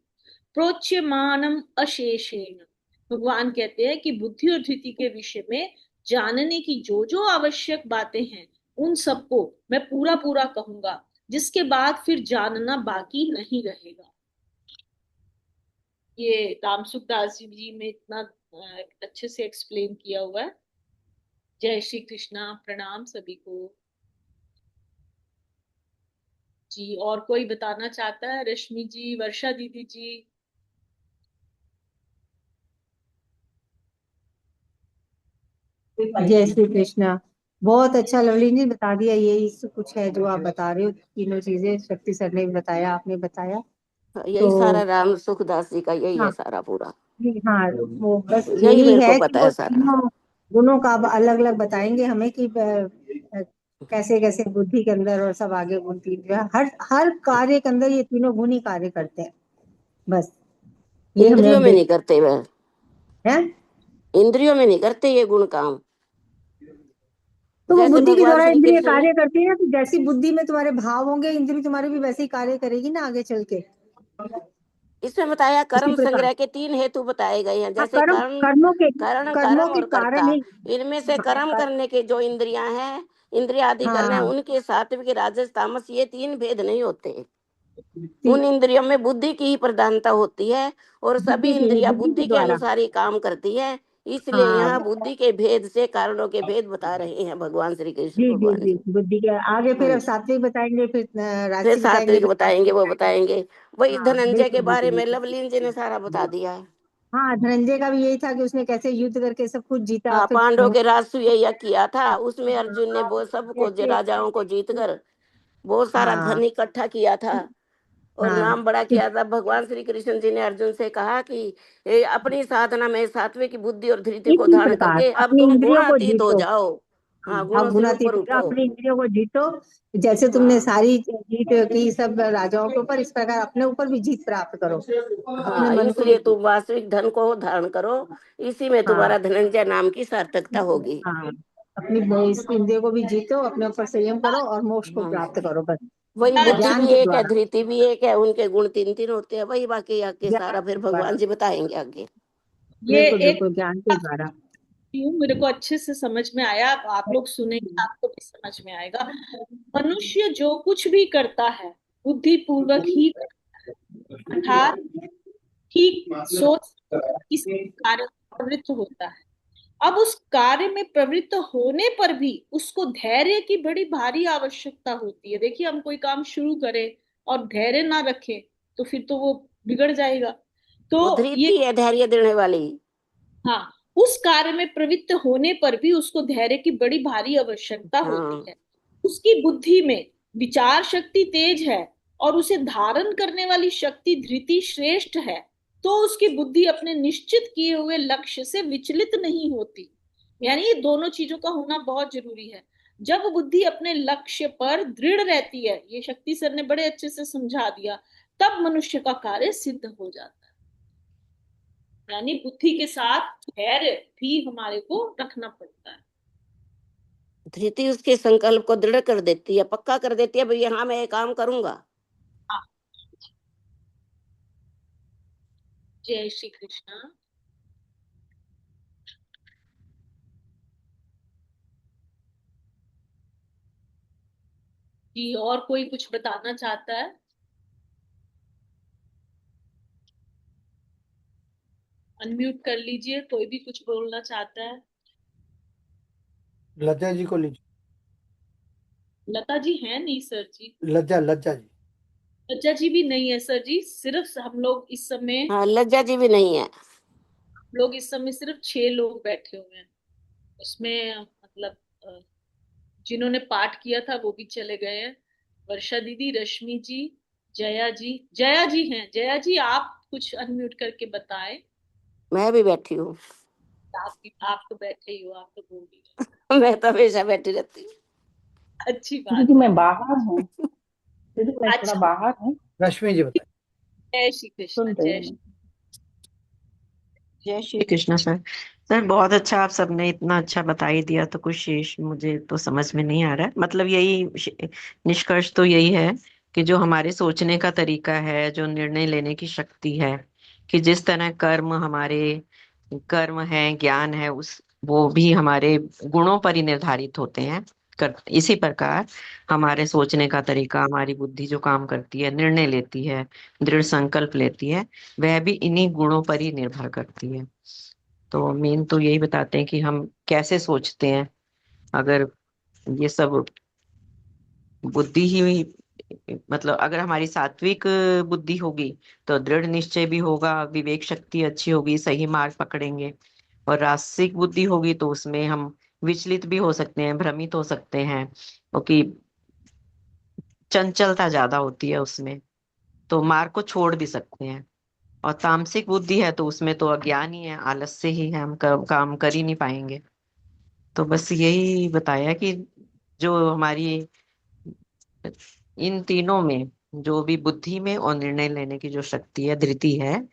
प्रोच्यमानम अशेषेण, भगवान कहते हैं कि बुद्धि और धृति के विषय में जानने की जो जो आवश्यक बातें हैं उन सबको मैं पूरा पूरा कहूंगा, जिसके बाद फिर जानना बाकी नहीं रहेगा। ये रामसुख दास जी में इतना अच्छे से एक्सप्लेन किया हुआ है। जय श्री कृष्णा, प्रणाम सभी को जी। और कोई बताना चाहता है? रश्मि जी, वर्षा दीदी जी। जय श्री कृष्णा। बहुत अच्छा लवली ने बता दिया, यही सब कुछ है जो आप बता रहे हो, तीनों चीजें शक्ति सर ने भी बताया, आपने बताया। यही तो सारा राम सुखदास जी का यही है हाँ सारा पूरा, हाँ, वो बस यही यही मेरे को है कि पता वो है सारा। तीनों गुणों का अब अलग अलग बताएंगे हमें कि कैसे कैसे बुद्धि के अंदर और सब आगे गुण तीन जो है, हर हर कार्य के अंदर ये तीनों गुण ही कार्य करते हैं। बस ये हमें इंद्रियों अब में देख नहीं करते वह, है। इंद्रियों में नहीं करते ये गुण काम। तो वो जैसे बुद्धि के भगवान द्वारा श्री इंद्रिय कृष्ण ने, कार्य करती है, तो जैसी बुद्धि में तुम्हारे भाव होंगे, इंद्रिय तुम्हारे भी वैसे ही कार्य करेगी ना आगे चल के। इसमें बताया इसी कर्म प्रकार संग्रह के 3 हेतु बताए गए हैं, हाँ, जैसे कर्ण, करण, कर्मों कर्म के और कारण कर्ता। ही। इनमें से कर्म करने के जो इंद्रियां हैं, इंद्रिया आदि करने, हाँ, उनके सात्विक राजस तामस ये 3 भेद नहीं होते। ती- उन इंद्रियों में बुद्धि की ही प्रधानता होती है और सभी इंद्रियां बुद्धि के बुद्धि के द्वारा। अनुसार ही काम करती है। इसलिए यहाँ हाँ बुद्धि के भेद से कारणों के भेद बता रहे हैं भगवान श्री कृष्ण जी जी भगवान जी, जी। बुद्धि के आगे हाँ फिर अब जी, सात्विक बताएंगे, फिर फिर राजसी बताएंगे, सात्विक फिर बताएंगे, तामसिक वो बताएंगे। बताएंगे। वही हाँ धनंजय के बिल्कुल बारे बिल्कुल में बिल्कुल। लवलीन जी ने सारा बता दिया है। हाँ, धनंजय का भी यही था कि उसने कैसे युद्ध करके सब कुछ जीता, हाँ, फिर पांडवों के राजसूय किया था, उसमें अर्जुन ने वो सबको कैसे। राजाओं को जीत कर बहुत सारा हाँ धन इकट्ठा किया था और हाँ, नाम बड़ा किया था। भगवान श्री कृष्ण जी ने अर्जुन से कहा कि अपनी साधना में सात्विक बुद्धि और धृति को इसी धारण प्रकार करके अब अपनी तुम इंद्रियों को गुणातीत हो जीतो। जाओ। हाँ, अब गुणों से गुणातीत ऊपर हो जाओ, उठो। अपनी इंद्रियों को जीतो। जैसे तुमने हाँ सारी जीत की सब राजाओं के ऊपर, इस प्रकार अपने ऊपर भी जीत प्राप्त करो, अपने हाँ, मन को भी इसलिए तुम वास्तविक धन को धारण करो, इसी में हाँ तुम्हारा धनंजय नाम की सार्थकता होगी। हाँ, अपनी इस इंद्रियों को भी जीतो, अपने ऊपर संयम करो और मोक्ष को हाँ प्राप्त जी, करो, बस वही बुद्धि ज्ञान भी के एक है, द्वारा। धृति भी एक है, उनके गुण 3 3 होते हैं। वही बाकी आगे ज्ञान सारा फिर के द्वारा, भगवान जी बताएंगे आगे। ये बिल्कुल एक बिल्कुल, ज्ञान के द्वारा। मेरे को अच्छे से समझ में आया, आप लोग सुनेंगे आपको भी समझ में आएगा। मनुष्य जो कुछ भी करता है बुद्धि पूर्वक ही करता है, अर्थात ठीक सोच किसी कार्य में प्रवृत्त होता है। अब उस कार्य में प्रवृत्त होने पर भी उसको धैर्य की बड़ी भारी आवश्यकता होती है। देखिए, हम कोई काम शुरू करें और धैर्य ना रखें तो फिर तो वो बिगड़ जाएगा। वो तो ये, धृति है, धैर्य देने वाली। हाँ, उस कार्य में प्रवृत्त होने पर भी उसको धैर्य की बड़ी भारी आवश्यकता होती हाँ, है। उसकी बुद्धि में विचार शक्ति तेज है और उसे धारण करने वाली शक्ति धृति श्रेष्ठ है, तो उसकी बुद्धि अपने निश्चित किए हुए लक्ष्य से विचलित नहीं होती। यानी ये दोनों चीजों का होना बहुत जरूरी है। जब बुद्धि अपने लक्ष्य पर दृढ़ रहती है, ये शक्ति सर ने बड़े अच्छे से समझा दिया, तब मनुष्य का कार्य सिद्ध हो जाता है। यानी बुद्धि के साथ धैर्य भी हमारे को रखना पड़ता है। धृति उसके संकल्प को दृढ़ कर देती है, पक्का कर देती है, भाई हाँ मैं ये काम करूंगा। हाँ, जय श्री कृष्ण। जी, और कोई कुछ बताना चाहता है? अनम्यूट कर लीजिए, कोई भी कुछ बोलना चाहता है। लज्जा जी को लीजिए। लता जी हैं नहीं सर जी। लज्जा लज्जा जी। लज्जा जी भी नहीं है सर जी। सिर्फ हम लोग इस समय हाँ, लज्जा जी भी नहीं है। सिर्फ 6 लोग बैठे हुए हैं। उसमें मतलब जिन्होंने पाठ किया था वो भी चले गए हैं। वर्षा दीदी, रश्मि जी, जया जी हैं। जया जी आप कुछ अनम्यूट करके बताएं। मैं भी बैठी हूँ। आप तो बैठे ही हो, आप तो बोल ही रहे मैं तो हमेशा बैठी रहती हूँ। हो। अच्छी बात दीदी है। मैं बाहर हूँ, दीदी मैं थोड़ा अच्छा, बाहर हूँ, रश्मि जी बताइए। जय श्री कृष्ण। सुन रही जय हूँ। जय श्री कृष्ण सर। सर बहुत अच्छा, आप सबने इतना अच्छा बता ही दिया, तो कुछ शेष मुझे तो समझ में नहीं आ रहा है। मतलब निष्कर्ष तो यही है कि जो हमारे सोचने का तरीका है, जो निर्णय लेने की शक्ति है, कि जिस तरह कर्म है, ज्ञान है, उस वो भी हमारे गुणों पर ही निर्धारित होते हैं। इसी प्रकार हमारे सोचने का तरीका, हमारी बुद्धि जो काम करती है, निर्णय लेती है, दृढ़ संकल्प लेती है, वह भी इन्हीं गुणों पर ही निर्भर करती है। तो मेन तो यही बताते हैं कि हम कैसे सोचते हैं। अगर ये सब बुद्धि ही, मतलब अगर हमारी सात्विक बुद्धि होगी तो दृढ़ निश्चय भी होगा, विवेक शक्ति अच्छी होगी, सही मार्ग पकड़ेंगे। और रासिक बुद्धि होगी तो उसमें हम विचलित भी हो सकते हैं, भ्रमित हो सकते हैं, क्योंकि चंचलता ज्यादा होती है उसमें, तो मार्ग को छोड़ भी सकते हैं। और तामसिक बुद्धि है तो उसमें तो अज्ञान ही है, आलस्य ही है, हम काम कर ही नहीं पाएंगे। तो बस यही बताया कि जो हमारी इन तीनों में, जो भी बुद्धि में और निर्णय लेने की जो शक्ति है, धृति है,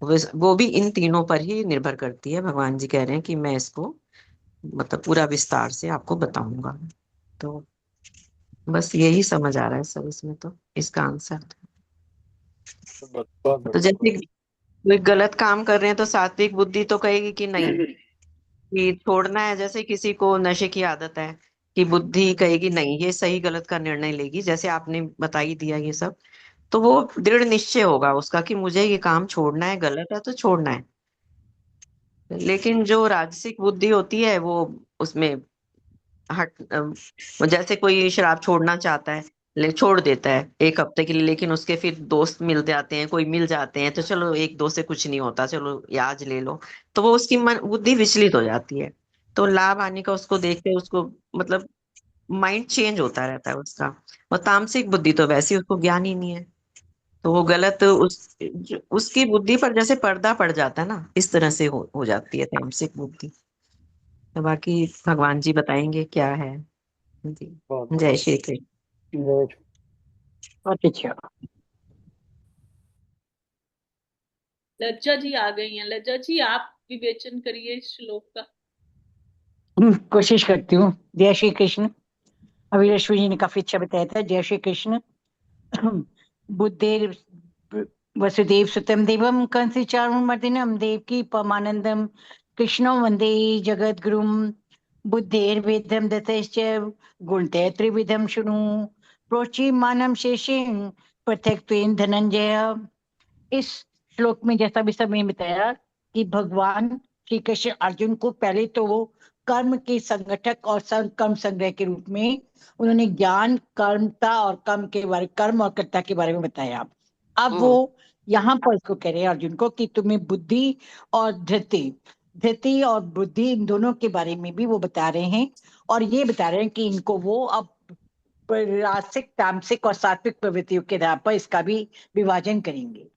वो भी इन तीनों पर ही निर्भर करती है। भगवान जी कह रहे हैं कि मैं इसको मतलब पूरा विस्तार से आपको बताऊंगा। तो बस यही समझ आ रहा है सर इसमें, तो इसका आंसर। तो जैसे कोई गलत काम कर रहे हैं तो सात्विक बुद्धि तो कहेगी कि नहीं, कि छोड़ना है। जैसे किसी को नशे की आदत है, कि बुद्धि कहेगी नहीं, ये सही गलत का निर्णय लेगी, जैसे आपने बता ही दिया ये सब। तो वो दृढ़ निश्चय होगा उसका कि मुझे ये काम छोड़ना है, गलत है तो छोड़ना है। लेकिन जो राजसिक बुद्धि होती है वो उसमें जैसे कोई शराब छोड़ना चाहता है, ले छोड़ देता है 1 हफ्ते के लिए, लेकिन उसके फिर दोस्त मिल जाते हैं, कोई मिल जाते हैं, तो चलो एक दो से कुछ नहीं होता, चलो ये आज ले लो। तो वो उसकी बुद्धि विचलित हो जाती है। तो लाभ हानि का उसको देखते उसको मतलब माइंड चेंज होता रहता है उसका। और तामसिक बुद्धि तो वैसे ही उसको ज्ञान ही नहीं है, तो वो गलत उसकी बुद्धि पर जैसे पर्दा पड़ जाता है ना, इस तरह से हो जाती है तामसिक बुद्धि। तो बाकी भगवान जी बताएंगे क्या है जी। बहुत जय श्री कृष्ण। जय श्री- बहुत अच्छा। लज्जा जी आ गई हैं। लज्जा जी आप विवेचन करिए इस श्लोक का। कोशिश करती हूँ। जय श्री कृष्ण। अभी रश्मि जी ने काफी अच्छा बताया था। जय श्री कृष्ण। बुद्धेर वसुदेव सुतम देवम कंस चारुमर्दिनम देवकी परमानंदम कृष्णो वंदे जगत गुरुम बुद्धेर वेदम दतश्च गुणते त्रिविधम शृणु प्रोचि मानम शेषेण पृथक्त्वेन धनंजय। इस श्लोक में जैसा भी समय बताया कि भगवान श्री कृष्ण अर्जुन को पहले तो वो कर्म के संगठक और कर्म संग्रह के रूप में उन्होंने ज्ञान, कर्मता और कर्म और कर्ता के बारे में बताया। अब वो यहाँ पर इसको कह रहे हैं अर्जुन को कि तुम्हें बुद्धि और धृति और बुद्धि इन दोनों के बारे में भी वो बता रहे हैं। और ये बता रहे हैं कि इनको वो अब रासिक, तामसिक और सात्विक प्रवृत्तियों के आधार पर इसका भी विभाजन करेंगे।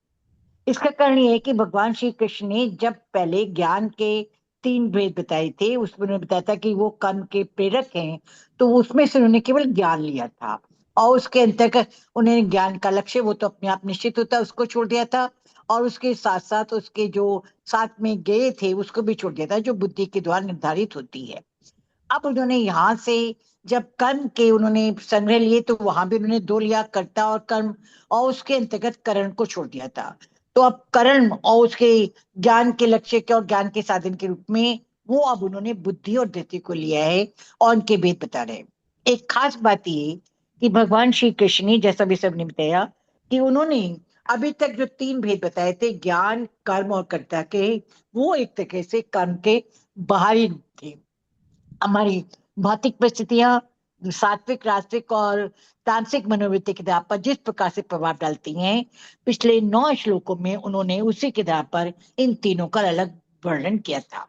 इसका कारण ये है कि भगवान श्री कृष्ण ने जब पहले ज्ञान के 3 भेद बताए थे, उसमें उन्होंने बताया था कि वो कर्म के प्रेरक हैं, तो उसमें से उन्होंने केवल ज्ञान लिया था और उसके अंतर्गत उन्होंने ज्ञान का लक्ष्य वो तो अपने आप निश्चित होता है उसको छोड़ दिया था, और उसके साथ साथ उसके जो साथ में गए थे उसको भी छोड़ दिया था, जो बुद्धि के द्वारा निर्धारित होती है। अब उन्होंने यहाँ से जब कर्म के उन्होंने संग्रह लिए तो वहां भी उन्होंने 2 लिया, कर्ता और कर्म, और उसके अंतर्गत करण को छोड़ दिया था। तो अब करण और उसके ज्ञान के लक्ष्य के और ज्ञान के साधन के रूप में वो अब उन्होंने बुद्धि और धृति को लिया है और उनके भेद बता रहे हैं। एक खास बात ये कि भगवान श्री कृष्ण ने, जैसा भी सबने बताया, कि उन्होंने अभी तक जो 3 भेद बताए थे, ज्ञान, कर्म और कर्ता के, वो एक तरह से कर्म के बाहरी रूप थे। हमारी भौतिक परिस्थितियां सात्विक, रास्तिक और तामसिक मनोवृत्ति के आधार पर जिस प्रकार से प्रभाव डालती हैं, पिछले 9 श्लोकों में उन्होंने उसी के आधार पर इन तीनों का अलग वर्णन किया था।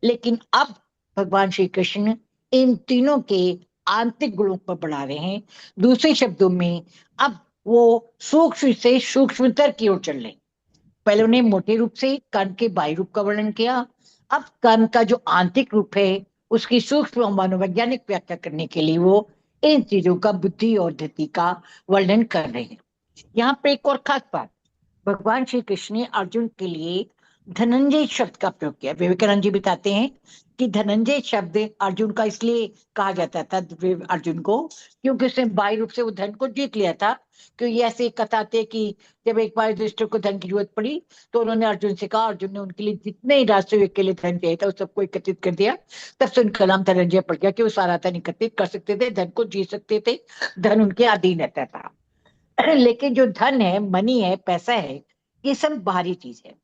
लेकिन अब भगवान श्री कृष्ण इन तीनों के आंतरिक गुणों पर बढ़ा रहे हैं। दूसरे शब्दों में अब वो सूक्ष्म से सूक्ष्मतर की ओर चल रहे हैं। पहले उन्हें मोटे रूप से कर्म के बाह्य रूप का वर्णन किया, अब कर्म का जो आंतरिक रूप है उसकी सूक्ष्म और मनोवैज्ञानिक व्याख्या करने के लिए वो इन चीजों का, बुद्धि और धृति का वर्णन कर रहे हैं। यहाँ पे एक और खास बात, भगवान श्री कृष्ण ने अर्जुन के लिए धनंजय शब्द का प्रयोग किया। विवेकानंद जी बताते हैं कि धनंजय शब्द अर्जुन का इसलिए कहा जाता था अर्जुन को, क्योंकि उसने बाह्य रूप से वो धन को जीत लिया था। क्योंकि ये ऐसे कथाते कि जब एक बार युधिष्ठिर को धन की जरूरत पड़ी तो उन्होंने अर्जुन से कहा, अर्जुन ने उनके लिए जितने राष्ट्रीय के लिए धन चाहिए था उस सबको एकत्रित कर दिया। तब से उनका नाम धनंजय पड़ गया कि वो सारा धन एकत्रित कर सकते थे, धन को जीत सकते थे, धन उनके अधीन रहता था। लेकिन जो धन है, मनी है, पैसा है, ये सब बाहरी चीज है।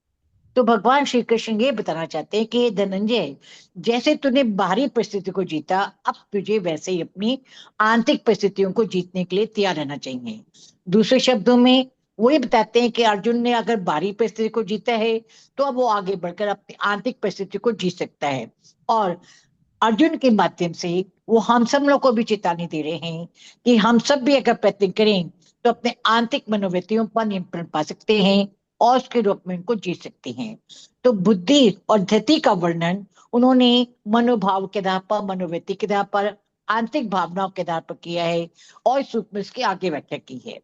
तो भगवान श्री कृष्ण ये बताना चाहते हैं कि धनंजय, जैसे तूने बाहरी परिस्थिति को जीता, अब तुझे वैसे ही अपनी आंतरिक परिस्थितियों को जीतने के लिए तैयार रहना चाहिए। दूसरे शब्दों में वो ये बताते हैं कि अर्जुन ने अगर बाहरी परिस्थिति को जीता है तो अब वो आगे बढ़कर अपनी आंतरिक परिस्थिति को जीत सकता है। और अर्जुन के माध्यम से वो हम सब लोग को भी चेतावनी दे रहे हैं कि हम सब भी अगर प्रयत्न करें तो अपने आंतरिक मनोवृत्तियों पर नियंत्रण पा सकते हैं और उसके रूप में इनको जीत सकते हैं। तो बुद्धि और धृति का वर्णन उन्होंने मनोभाव के आधार पर, मनोवृत्ति के आधार पर, आंतरिक भावनाओं के आधार पर किया है और सूक्ष्म इसकी आगे व्याख्या की है।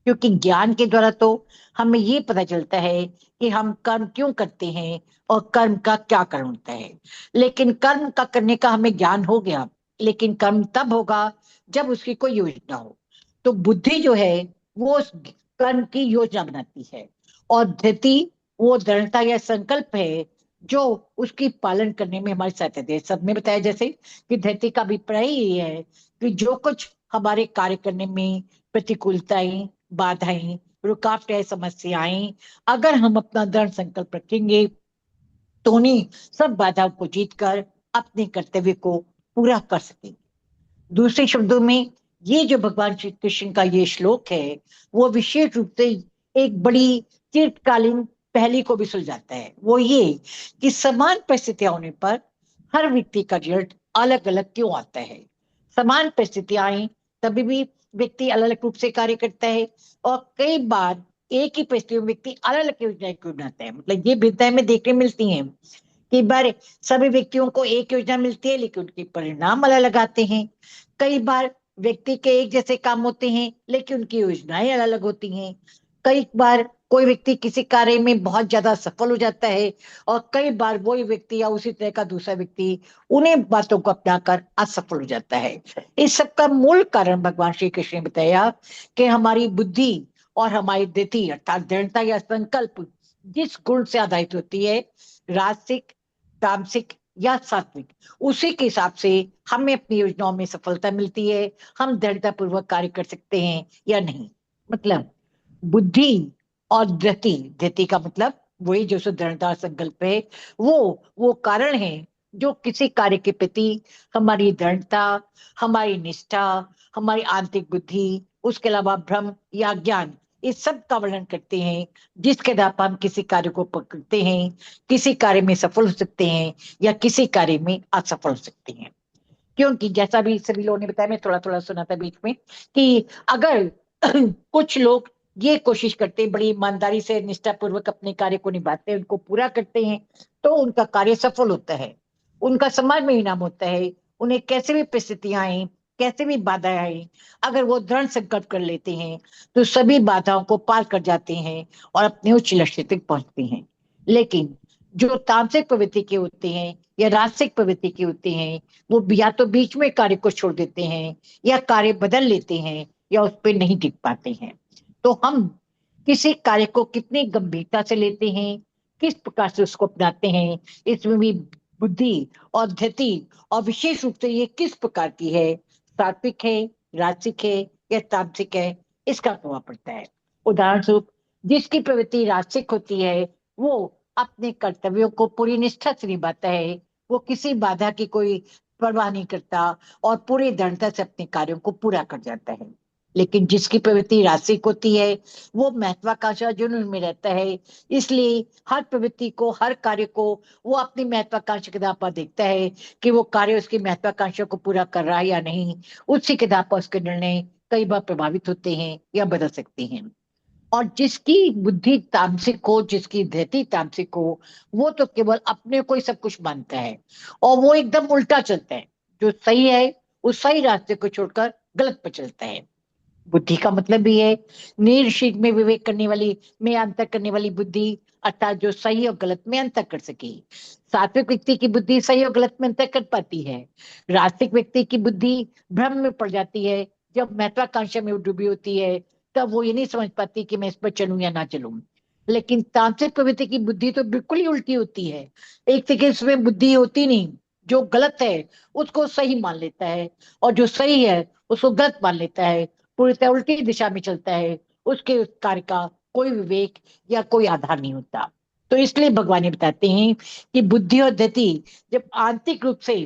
क्योंकि ज्ञान के द्वारा तो हमें ये पता चलता है कि हम कर्म क्यों करते हैं और कर्म का क्या कारण होता है। लेकिन कर्म का करने का हमें ज्ञान हो गया, लेकिन कर्म तब होगा जब उसकी कोई योजना हो। तो बुद्धि जो है वो उस कर्म की योजना बनाती है, और धृति वो दृढ़ता या संकल्प है जो उसकी पालन करने में हमारी सहायता दे। सबने बताया जैसे कि धृति का अभिप्राय ये है कि जो कुछ हमारे कार्य करने में प्रतिकूलताएं, बाधाएं, रुकावटें, समस्याएं, अगर हम अपना दृढ़ संकल्प रखेंगे तो उन्हीं सब बाधाओं को जीतकर अपने कर्तव्य को पूरा कर सकेंगे। दूसरे शब्दों में ये जो भगवान श्री कृष्ण का ये श्लोक है वो विशेष रूप से एक बड़ी चिरकालीन पहली को भी सुलझाता है। वो ये कि समान परिस्थितियां होने पर हर व्यक्ति का रिजल्ट अलग अलग क्यों आता है। समान परिस्थितियां आई तभी भी व्यक्ति अलग अलग रूप से कार्य करता है, और कई बार एक ही परिस्थिति में व्यक्ति अलग अलग योजनाएं क्यों बनाता है। मतलब ये भिन्नताएं में देखने मिलती हैं। कई बार सभी व्यक्तियों को एक योजना मिलती है लेकिन उनके परिणाम अलग अलग आते हैं। कई बार व्यक्ति के एक जैसे काम होते हैं लेकिन उनकी योजनाएं अलग अलग होती हैं। कई बार कोई व्यक्ति किसी कार्य में बहुत ज्यादा सफल हो जाता है और कई बार वही व्यक्ति या उसी तरह का दूसरा व्यक्ति उन्हीं बातों को अपनाकर असफल हो जाता है। इस सब का मूल कारण भगवान श्री कृष्ण ने बताया कि हमारी बुद्धि और हमारी धृति अर्थात दृढ़ता या संकल्प जिस गुण से आधारित होती है, राजसिक, तामसिक या सात्विक, उसी के हिसाब से हमें अपनी योजनाओं में सफलता मिलती है, हम दृढ़ता पूर्वक कार्य कर सकते हैं या नहीं। मतलब बुद्धि और धृति का मतलब वही जो दृढ़ता संकल्प है, वो कारण है जो किसी कार्य के प्रति हमारी दृढ़ता, हमारी निष्ठा, हमारी आंतरिक बुद्धि, उसके अलावा भ्रम या ज्ञान, इस सब का वर्णन करते हैं, जिसके आधार पर हम किसी कार्य को पकड़ते हैं, किसी कार्य में सफल हो सकते हैं या किसी कार्य में असफल हो सकते हैं। क्योंकि जैसा भी सभी लोगों ने बताया, मैं थोड़ा थोड़ा सुना था बीच में, कि अगर कुछ लोग ये कोशिश करते हैं, बड़ी ईमानदारी से निष्ठापूर्वक अपने कार्य को निभाते हैं, उनको पूरा करते हैं, तो उनका कार्य सफल होता है, उनका समाज में इनाम होता है। उन्हें कैसे भी परिस्थितियां आई, कैसे भी बाधाएं आई, अगर वो दृढ़ संकल्प कर लेते हैं तो सभी बाधाओं को पार कर जाते हैं और अपने उच्च लक्ष्य तक पहुंचते हैं। लेकिन जो तामसिक प्रवृत्ति के होते हैं या राजसिक प्रवृत्ति के होते हैं, वो या तो बीच में कार्य को छोड़ देते हैं या कार्य बदल लेते हैं या उस पर नहीं टिक पाते हैं। तो हम किसी कार्य को कितनी गंभीरता से लेते हैं, किस प्रकार से उसको अपनाते हैं, इसमें भी बुद्धि और धृति, और विशेष रूप से ये किस प्रकार की है, सात्विक है, राजसिक है या तामसिक है, इसका प्रभाव पड़ता है। उदाहरण स्वरूप, जिसकी प्रवृत्ति राजसिक होती है वो अपने कर्तव्यों को पूरी निष्ठा से निभाता है, वो किसी बाधा की कोई परवाह नहीं करता और पूरी दृढ़ता से अपने कार्यों को पूरा कर जाता है। लेकिन जिसकी प्रवृत्ति राजसिक होती है वो महत्वाकांक्षा जुनून में रहता है, इसलिए हर प्रवृत्ति को, हर कार्य को वो अपनी महत्वाकांक्षा के आधार पर देखता है कि वो कार्य उसकी महत्वाकांक्षा को पूरा कर रहा है या नहीं। उसी के आधार पर उसके निर्णय कई बार प्रभावित होते हैं या बदल सकते हैं। और जिसकी बुद्धि तामसिक हो, जिसकी धृति तामसिक हो, वो तो केवल अपने को ही सब कुछ मानता है और वो एकदम उल्टा चलता है। जो सही है उस सही रास्ते को छोड़कर गलत पर चलता है। बुद्धि का मतलब भी है निर्शीघ्र में विवेक करने वाली, में अंतर करने वाली बुद्धि, अर्थात जो सही और गलत में अंतर कर सके। सात्विक व्यक्ति की बुद्धि सही और गलत में अंतर कर पाती है। राजसिक व्यक्ति की बुद्धि भ्रम में पड़ जाती है। जब महत्वाकांक्षा में वो डूबी होती है तब वो ये नहीं समझ पाती कि मैं इस पर चलूं या ना चलूं। लेकिन तामसिक प्रवृत्ति की बुद्धि तो बिल्कुल ही उल्टी होती है। एक तरीके से उसमें बुद्धि होती नहीं, जो गलत है उसको सही मान लेता है और जो सही है उसको गलत मान लेता है, पूरी तरह उल्टी दिशा में चलता है। उसके उस कार्य का कोई विवेक या कोई आधार नहीं होता। तो इसलिए भगवान ये बताते हैं कि बुद्धि और धृति जब आंतरिक रूप से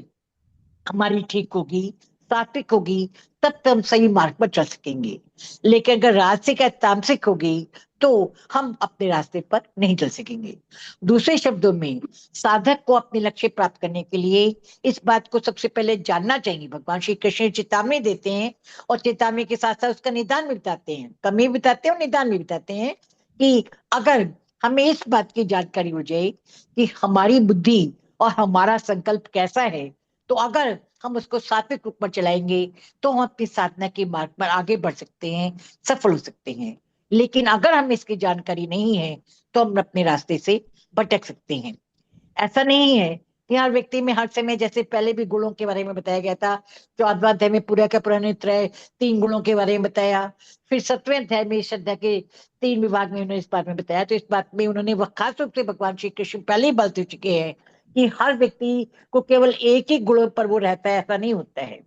हमारी ठीक होगी, सात्विक होगी, तब तो हम सही मार्ग पर चल सकेंगे। लेकिन अगर राजसिक या तामसिक होगी तो हम अपने रास्ते पर नहीं चल सकेंगे। दूसरे शब्दों में, साधक को अपने लक्ष्य प्राप्त करने के लिए इस बात को सबसे पहले जानना चाहिए। भगवान श्री कृष्ण चेतावनी देते हैं और चेतावनी के साथ साथ उसका निदान भी बताते हैं, कमी भी बताते हैं और निदान भी बताते हैं कि अगर हमें इस बात की जानकारी हो जाए कि हमारी बुद्धि और हमारा संकल्प कैसा है, तो अगर हम उसको सात्विक रूप पर चलाएंगे तो हम अपनी साधना के मार्ग पर आगे बढ़ सकते हैं, सफल हो सकते हैं। लेकिन अगर हम इसकी जानकारी नहीं है तो हम अपने रास्ते से भटक सकते हैं। ऐसा नहीं है कि हर व्यक्ति में हर समय, जैसे पहले भी गुणों के बारे में बताया गया था, चौदहवें अध्याय में पूरा का पूरा नित्रय 3 गुणों के बारे में बताया, फिर 7वें अध्याय में श्रद्धा के 3 विभाग में उन्होंने इस बात में बताया। तो इस बात में उन्होंने वह खास रूप से भगवान श्री कृष्ण पहले ही बता चुके हैं कि हर व्यक्ति को केवल एक ही गुण पर वो रहता है, ऐसा नहीं होता है।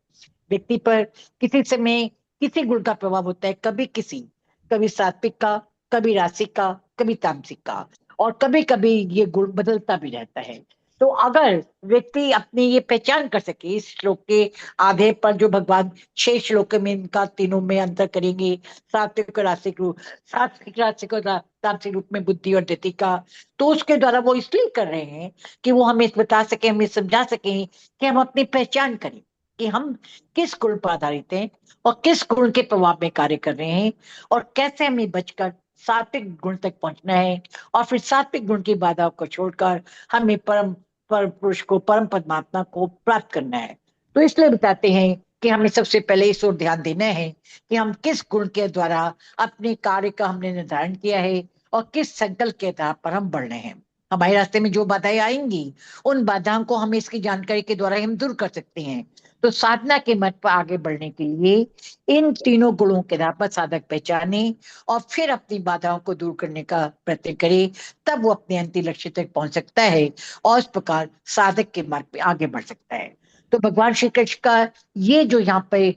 व्यक्ति पर किसी समय किसी गुण का प्रभाव होता है, कभी किसी, कभी सात्विक का, कभी रासिक का, कभी तामसिक का, और कभी कभी ये गुण बदलता भी रहता है। तो अगर व्यक्ति अपनी ये पहचान कर सके, इस श्लोक के आधे पर जो भगवान 6 श्लोक में इनका तीनों में अंतर करेंगे, सात्विक और रासिक रूप, सात्विक रासिक और तामसिक रूप में बुद्धि और धृति का, तो उसके द्वारा वो इसलिए कर रहे हैं कि वो हमें बता सके, हमें समझा सके कि हम अपनी पहचान करें कि हम किस गुण पर आधारित हैं और किस गुण के प्रभाव में कार्य कर रहे हैं और कैसे हमें बचकर सात्विक गुण तक पहुंचना है और फिर सात्विक गुण की बाधाओं को छोड़कर हमें परम पुरुष को, परम परमात्मा को प्राप्त करना है। तो इसलिए बताते हैं कि हमें सबसे पहले इस ओर ध्यान देना है कि हम किस गुण के द्वारा अपने कार्य का हमने निर्धारण किया है और किस संकल्प के आधार पर हम बढ़ रहे हैं। हमारे रास्ते में जो बाधाएं आएंगी उन बाधाओं को हम इसकी जानकारी के द्वारा हम दूर कर सकते हैं। तो साधना के मत पर आगे बढ़ने के लिए इन तीनों गुणों के आधार पर साधक पहचाने और फिर अपनी बाधाओं को दूर करने का प्रयत्न करे, तब वो अपने अंतिम लक्ष्य तक पहुंच सकता है और इस प्रकार साधक के मार्ग पे आगे बढ़ सकता है। तो भगवान श्री कृष्ण का ये जो यहाँ पे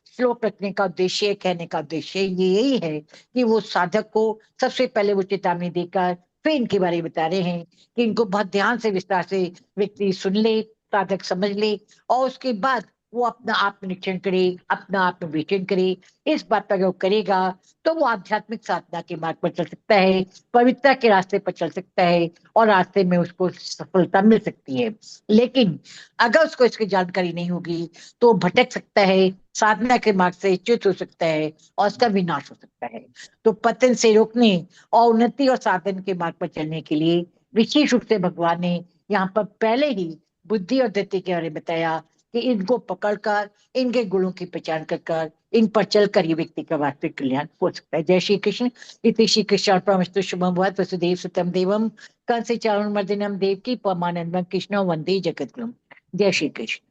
श्लोक रखने का उद्देश्य, कहने का उद्देश्य ये यही है कि वो साधक को सबसे पहले वो चेतावनी देकर फिर इनके बारे में बता रहे हैं कि इनको बहुत ध्यान से, विस्तार से व्यक्ति सुन ले, साधक समझ ले और उसके बाद वो अपना आत्मनिरीक्षण करे, अपना आत्मविवेचन करे। इस बात पर वो करेगा तो वो आध्यात्मिक साधना के मार्ग पर चल सकता है, पवित्रता के रास्ते पर चल सकता है और रास्ते में उसको सफलता मिल सकती है। लेकिन अगर उसको इसकी जानकारी नहीं होगी तो भटक सकता है, साधना के मार्ग से च्युत हो सकता है और उसका विनाश हो सकता है। तो पतन से रोकने और उन्नति और साधन के मार्ग पर चलने के लिए विशेष रूप से भगवान ने यहाँ पर पहले ही बुद्धि और धृति के बारे में बताया कि इनको पकड़कर, इनके गुणों की पहचान कर इन पर चलकर ये व्यक्ति का वास्तविक कल्याण हो सकता है। जय श्री कृष्ण। इति श्री कृष्ण परमस्तु शुभम भवत् वसुदेव सुतम देवम कंस चारुमर्दनम देवकी परमानंदम कृष्ण वंदे जगद्गुरुम। जय श्री कृष्ण।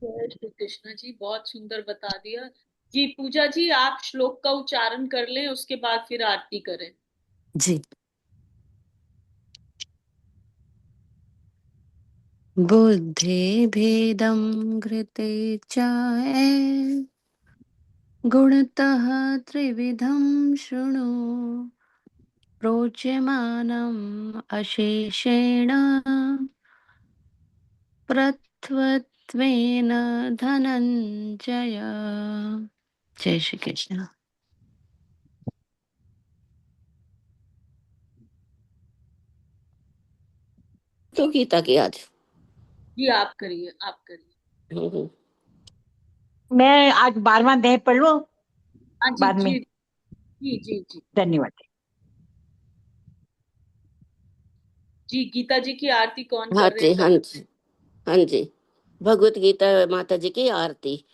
जय श्री कृष्ण जी, बहुत सुंदर बता दिया जी। पूजा जी, आप श्लोक का उच्चारण कर लें, उसके बाद फिर आरती करें। जी। बुद्धि भेदम घृते चाय गुणतः त्रिविधं शृणु प्रोच्यमानम् अशेषेण प्रथवत्वेन धनञ्जय। जय श्री कृष्ण। तो गीता की आज जी आप करिए, आप करिए। मैं आज 12वां अध्याय पढ़ लूं हाँ जी बाद में। जी जी जी जी धन्यवाद। जी गीता जी की आरती कौन हाँ कर रहे जी, हैं? हाँ जी, हाँ जी। भगवत गीता माता जी की आरती।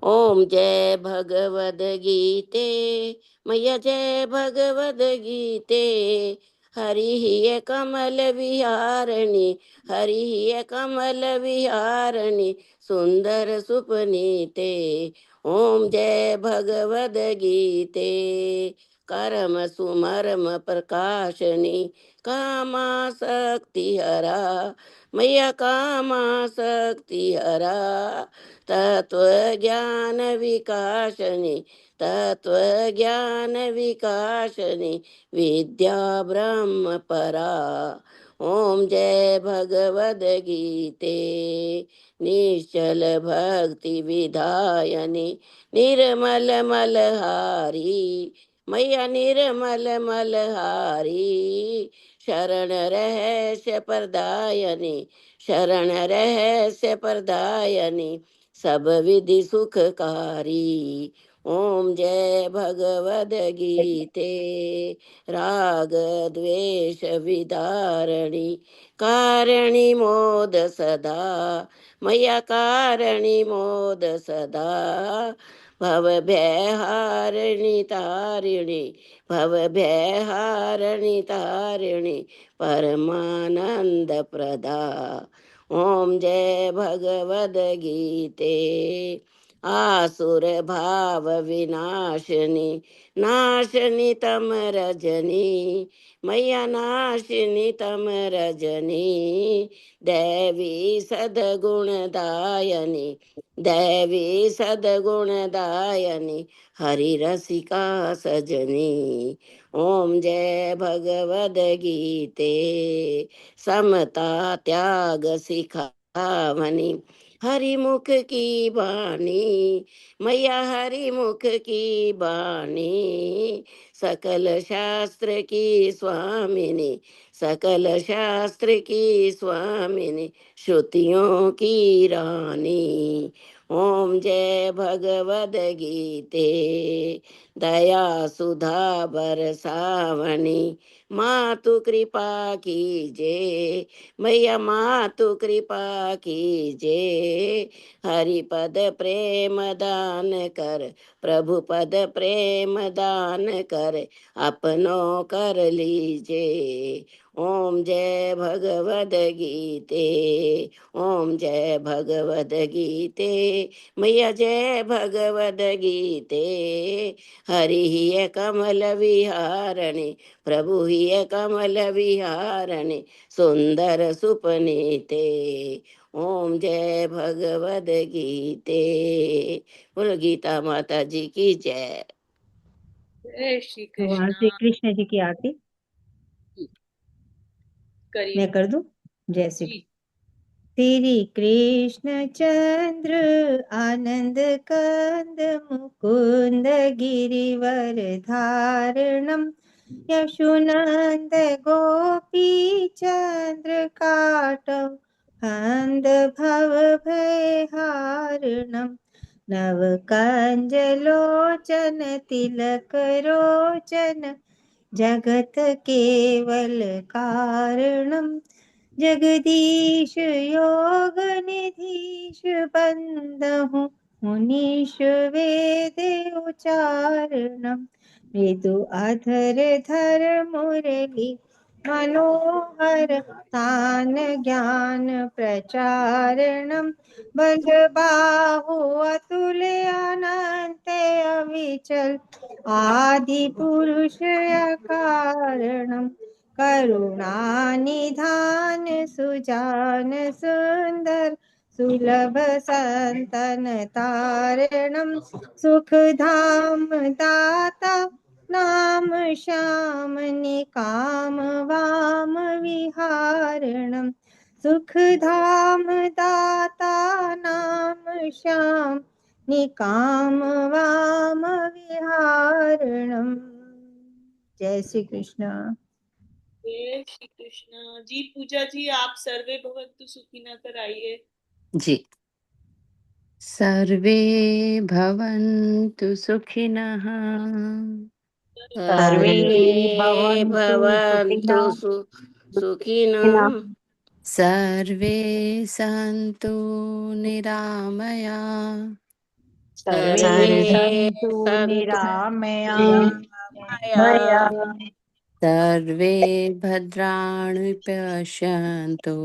ओम जय भगवद गीते, मैया जय भगवद गीते। हरि हिय कमल विहारिणी, हरि हिय कमल विहारिणी, सुंदर सुपनीते। ओम जय भगवद गीते, करम सुमरम प्रकाशनी, कामा शक्ति हरा, मैया कामा शक्ति हरा। तत्व ज्ञान विकासनी, तत्व ज्ञान विकासनी, विद्या ब्रह्म परा। ओम जय भगवद गीते, निश्चल भक्ति विधायनी, निर्मल मलहारी, मैया निर्मल मलहारी। शरण रहस्य प्रदायनी, शरण रहस्य प्रदायनी, सब विधि सुखकारी। ओम जय भगवद गीते, राग द्वेष विदारणी, कारणी मोद सदा, मैया कारणी मोद सदा। भव भयहारिणी तारिणी, भव भयहारिणी तारिणी, परमानंद प्रदा। ओम जय भगवद गीते, आसुर भाव विनाशिनी, नाशनी तम रजनी, मैया नाशिनी तम रजनी। दैवी सदगुणदायनी, दैवी सदगुणदायनी, हरि रसिका सजनी। ओम जय भगवद गीते, समता त्याग सिखावनी, हरिमुख की बानी, मैया हरिमुख की बानी। सकल शास्त्र की स्वामिनी, सकल शास्त्र की स्वामिनी, श्रुतियों की रानी। ओम जय भगवद गीते, दया सुधा बरसावनी, मातु कृपा कीजे, मैया मातु कृपा कीजे। हरि पद प्रेम दान कर, प्रभु पद प्रेम दान कर, अपनो कर लीजे। ओम जय भगवद गीते, ओम जय भगवद गीते, मैया जय भगवद गीते। हरि हिय कमल विहारिणी, प्रभु हिय कमल विहारिणी, सुंदर सुपनीते। ओम जय भगवद गीते। बोलो गीता माता जी की जय। जय श्री भगवान कृष्ण। श्री कृष्ण जी की आरती करिए मैं कर दूं। जय श्री जी। श्री कृष्ण चंद्र आनंद कंद मुकुंद गिरिवर धारणम, यशुनंद गोपी चंद्र काटव हंद भव भयहारणम। नव कंज लोचन तिलक रोचन, जगत केवल कारणम। जगदीश योग निधीश बंदहु, मुनीश वेद उचारणम। मृदु अधर धर मुरली मनोहर, तान ज्ञान प्रचारणम। बल बाहु अतुल्य अनंत अविचल, आदि पुरुष अकारणम। करुणा निधान सुजान सुंदर, सुलभ संतन तारणम सुखधाम दाता नाम श्याम निकाम वाम विहारणम सुखधाम दाता नाम श्याम निकाम वाम विहारणम। जय श्री कृष्ण। जय श्री कृष्ण। जी पूजा जी, आप सर्वे भवन्तु सुखिनः कराइए। जी। सर्वे भवन्तु सुखिनः सर्वे भवन्तु सुखिनः सर्वे सन्तु निरामया सर्वे सन्तु सन्तु निरामया निरामया सर्वे भद्राणि पश्यन्तु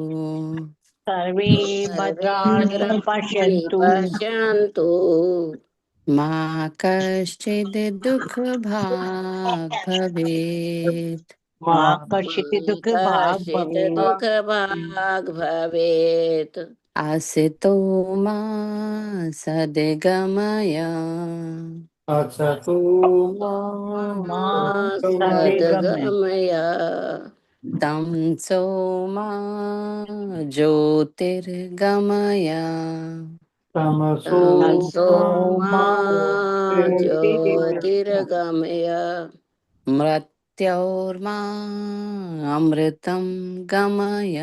सर्वे सर्वे भद्राणि भद्राणि पश्यन्तु पश्यन्तु मा कश्चित् दुःखभाग् भवेत् मा मा कश्चित् मा दुःखभाग् कश्चित् भवेत् दुःखभाग् भवेत् असितो मा सद्गमय असतो मा मा सद्गमय सद्गमय तमसो मा ज्योतिर्गमय तमसो तमसो मा मा ज्योतिर्गमय मृत्योर्मा अमृतं गमय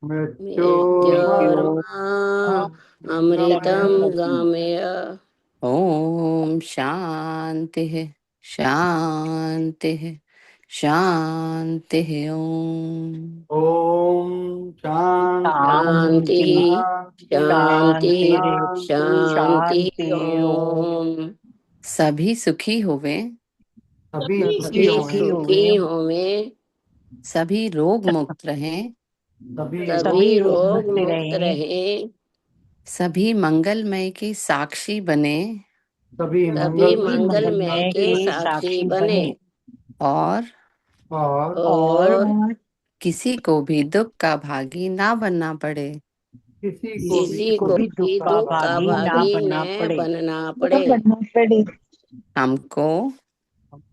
मृत्योर्मा अमृतं गमय। ॐ शान्तिः शान्तिः शान्तिः ओम शांति शांति शान्ति शांति शान्तिः शांति शान्तिः ओम। सभी सुखी होवे सभी सुखी सभी हों सुखी होवें, सभी रोग मुक्त रहें सभी सभी सभी रोग रोग मुक्त मुक्त रहे रहें, सभी मंगलमय के साक्षी बने सभी सभी मंगल सभी मंगलमय मंगलमय के के साक्षी साक्षी बने बने और और और और किसी को भी दुख का भागी ना बनना पड़े। किसी को भी किसी को को भी दुख भी का दुख का भागी ना भागी बनना न पड़े। बनना पड़े। हमको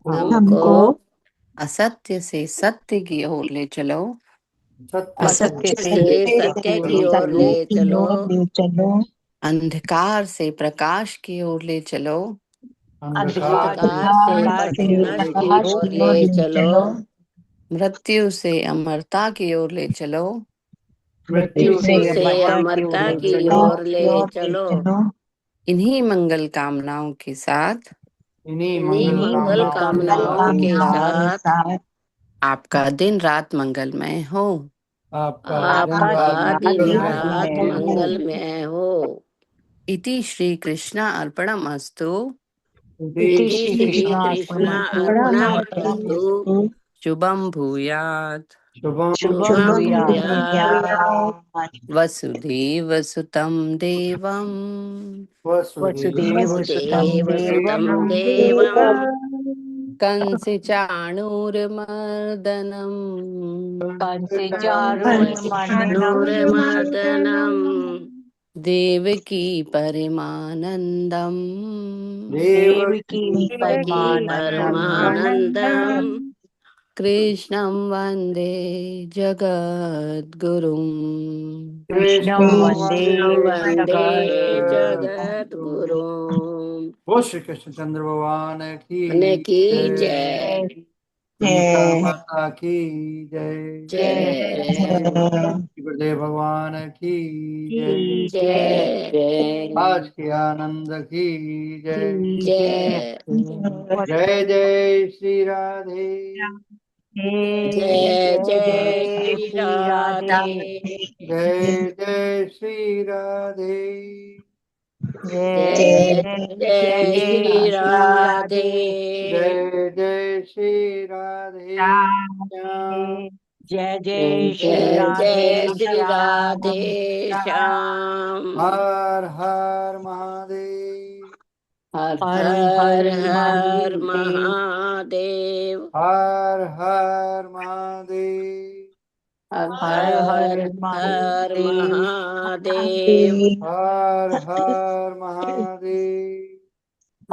हमको असत्य से सत्य की ओर ले चलो सत्य असत्य असत्य से से सत्य सत्य की ओर ले चलो, अंधकार से प्रकाश की ओर ले चलो अंधकार अंधकार से अंधकार से प्रकाश की प्रकाश ओर की ले ओर चलो, ले चलो, मृत्यु से अमरता की ओर ले चलो मृत्यु मृत्यु मृत्यु से से से अमरता की ओर अमरता ले की चलो। ओर ले चलो। इन्हीं मंगल कामनाओं के साथ इन्हीं इन्हीं मंगल इन्हीं मंगल कामनाओं मंगल के कामनाओं साथ कामनाओं के के साथ साथ आपका दिन रात मंगलमय हो। आपका दिन आपका रात आपका दिन दिन मंगलमय रात रात हो। हो। मंगलमय हो। इति श्री कृष्ण अर्पणमस्तु। इति देश इति श्री श्री कृष्ण कृष्ण अर्पणमस्तु। शुभम भूयात् शुभम शुभम शुभम भूयात्। भूयात्। वसुदेव सुतं देवं वसुदेव वसुदेव सुतं वसुदेव सुतं देवम् देवम् कंस चाणूरमर्दनम् कंसे चारूरमर्दनम् नूरमर्दनम् देवकी परमानन्दम् देवकी देवकी परमानन्दम् परमानन्दम् कृष्णं वन्दे जगद्गुरुम्। कृष्ण कृष्णं वन्दे कृष्णं वन्दे जगद्गुरु। जगद्गुरुम्। वो श्री कृष्ण चंद्र भगवान मन की की जय। जय। गीता माता की जय। जय गुरुदेव भगवान की जय। जय जय आज के आनंद की जय। जय जय जय श्री राधे। जय जय जय जय श्री श्री राधे। राधे। जय जय श्री राधे। जय जय जय जय जय श्री श्री राधे। राधे। जय जय श्री राधे श्याम। जय जय श्री जय जय राधे श्री श्याम। राधे श्याम। हर हर महादेव। हर हर हर हर हर महादेव। महादेव। हर हर महादेव। हर हर हर हर हर महादेव। महादेव। हर हर महादेव।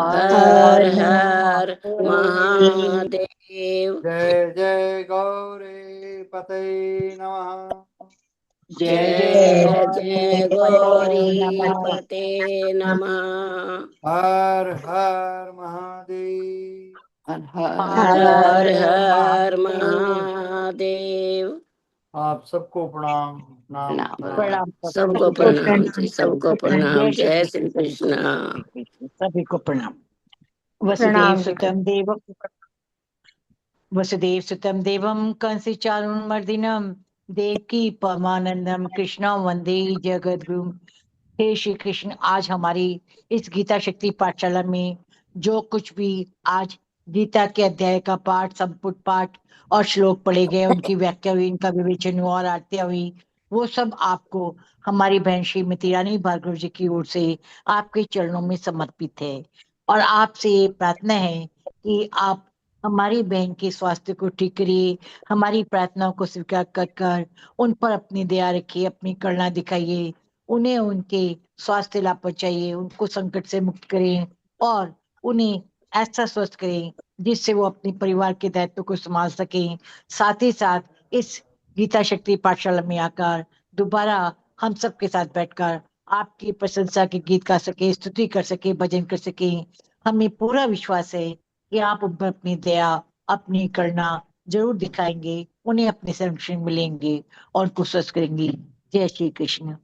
हर हर हर हर महादेव। महादेव। जय जय गौरी पते नमः। जय जय जय जय पते गौरी नमः। पते नमः। हर हर महादेव। हर हर हर हर हर हर महादेव। महादेव। आप सबको प्रणाम प्रणाम प्रणाम प्रणाम। प्रणाम सबको सबको प्रणाम जी, सबको प्रणाम। जय श्री जय कृष्ण, श्री सभी को कृष्ण। सभी को प्रणाम। वसुदेव प्रणाम जी। सुतम देव वसुदेव सुतम देवम कंसी चारुमर्दिनम देवकी परमानंदम कृष्णा वंदे जगद्गुरुम। हे श्री कृष्ण, आज हमारी इस गीता शक्ति पाठशाला में जो कुछ भी आज गीता के अध्याय का पाठ, संपुट पाठ और श्लोक पढ़े गए, उनकी व्याख्या हुई, इनका विवेचन हुआ और आरतियां हुई, वो सब आपको हमारी बहन श्रीमती रानी भार्गव जी की ओर से आपके चरणों में समर्पित है। और आपसे ये प्रार्थना है कि आप हमारी बहन के स्वास्थ्य को ठीक करिए, हमारी प्रार्थनाओं को स्वीकार कर कर उन पर अपनी दया रखिए, अपनी करुणा दिखाइए, उन्हें उनके स्वास्थ्य लाभ पहुंचाइए, उनको संकट से मुक्त करें और उन्हें ऐसा स्वस्थ करें जिससे वो अपने परिवार के दायित्व को संभाल सकें। साथ ही साथ इस गीता शक्ति पाठशाला में आकर दोबारा हम सबके साथ बैठकर आपकी प्रशंसा के गीत गा सके, स्तुति कर सके, भजन कर सके। हमें पूरा विश्वास है कि आप उन पर अपनी दया, अपनी करुणा जरूर दिखाएंगे, उन्हें अपने संरक्षण मिलेंगे और उनको स्वस्थ करेंगे। जय श्री कृष्ण।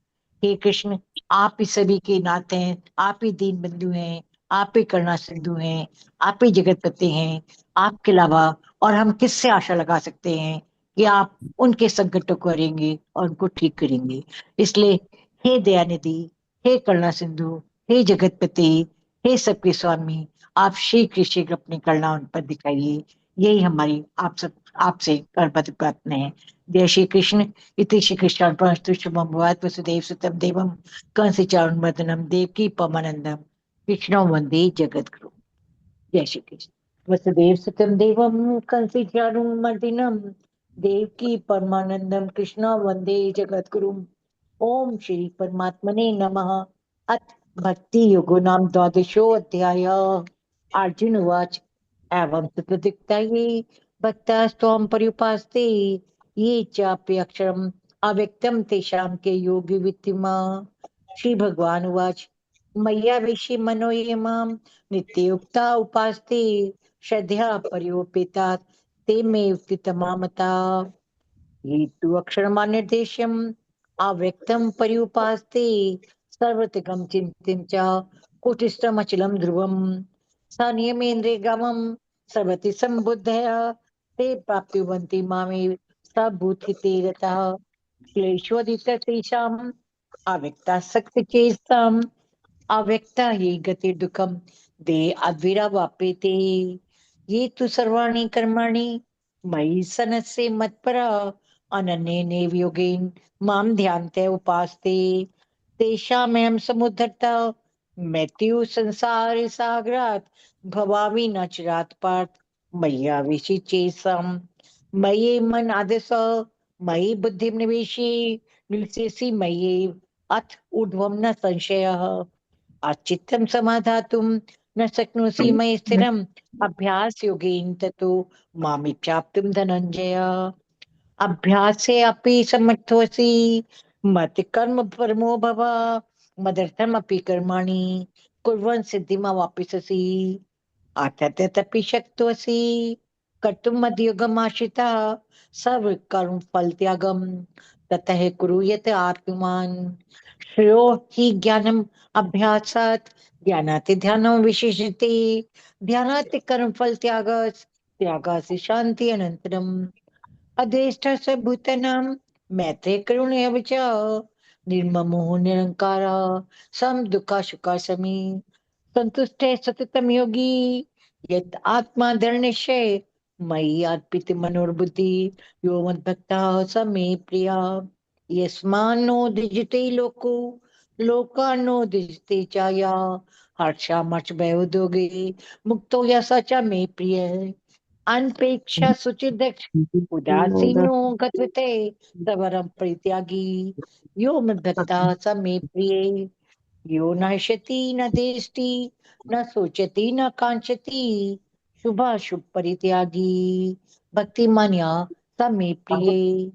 हे कृष्ण, आप ही सभी के नाथ हैं, आप ही दीन बंधु हैं, आप ही करुणा सिंधु हैं, आप ही जगतपति हैं। आपके अलावा और हम किससे आशा लगा सकते हैं कि आप उनके संकटों को हरेंगे और उनको ठीक करेंगे। इसलिए हे दयानिधि, हे करुणा सिंधु, हे जगतपति, हे सबके स्वामी, आप श्री कृष्ण की अपनी करुणा उन पर दिखाइए। यही हमारी आप सब आपसे करबद्ध प्रार्थना है। जय श्री कृष्ण। इति श्री कृष्णार्पणमस्तु। शुभम भूयात्। वसुदेव सुतं देवं कंस चारुमर्दनम देवकी परमानंदम कृष्णो वंदे जगद्गुरु। जय श्री कृष्ण। वसुदेव सुतं देवं कंस चारुमर्दिनम देवकी परमानंदम कृष्णो वंदे जगद्गुरु। ओम श्री परमात्मने नमः। अथ भक्ति योगो नाम द्वादशो अध्याय। अर्जुन उवाच एवं तत्त्वदिक्ता ये भक्तास्त्वां पर्युपास्ते ये चाप्यक्षरम् अव्यक्तं तेषां के योगी वित्तिमा। श्री भगवान उवाच मय्या विषि मनो ये मां नित्ययुक्ता उपास्ते श्रद्धया पर्योपेता ते मे उत्तमामता। ये तु अक्षरमानिर्देश्यम् अव्यक्तं पर्युपास्ते सर्वतिकं चिन्त्यं च कुटिष्ठमचलं ध्रुवम् सनियमेन्द्रियगमं सर्वति सम्बुद्धया ते प्राप्नुवन्ति मामे सबूतिते रतः। क्लेशोदिततेषाम् अव्यक्तासक्तिचेष्टाम् अव्यक्ता हि गतिर्दुःखं ते अद्विरावाप्यते। ये तु सर्वाणि कर्माणि मयि सनस्य मत्परा अनन्येनैव योगेन मां ध्यान्ते उपास्ते तेषामहं समुद्धर्ता मृत्यु संसार सागरात् भवामि न चिरात् पार्थ मय्यावेशि चेषाम् मयि मन आदश मयि बुद्धिं निवेशि मय्येव अथ ऊर्ध्वं न संशयः। अचित्तं समाधातुं न शक्नोषि मयि स्थिरम् अभ्यास योगेन ततो मामिच्छाप्तुं धनञ्जय। अभ्यासे अपि समर्थोऽसि मत् कर्म परमो भव मदर्थमपि कर्माणि कुर्वन् सिद्धिमवाप्स्यसि। अर्थातपि शक्तोऽसि कर्तुं मद्योगमाश्रितः सर्वकर्म फल त्यागम ततः कुरु यत आत्मवान्। श्रेयो हि ज्ञानम् अभ्यासात् ज्ञानात् ध्यानं विशिष्यते ध्यानात् कर्म फल त्यागात् शांति अनंतरम्। अधेष्टा स भूतानां मैत्रे करुणया च निर्ममो निरंकार सम दुखा सुखा समी संतुष्टे सततम योगी यत आत्मा धर्निश्चय मयि अर्पित मनोर्बुद्धि यो मद्भक्ता स मे प्रिया। यस्मान्नो द्विजते लोको लोकान्नो द्विजते चाया हर्षामर्ष भयोद्योगे मुक्तो यः स च मे प्रिय। अनपेक्षा शुचिर्दक्ष उदासीनो गतवते सवरम परित्यागी यो मद्भक्ता स मे प्रिय यो न हृष्यति न देष्टि न सोचति न कांक्षति शुभाशुभ परित्यागी भक्तिमान्या स मे प्रिय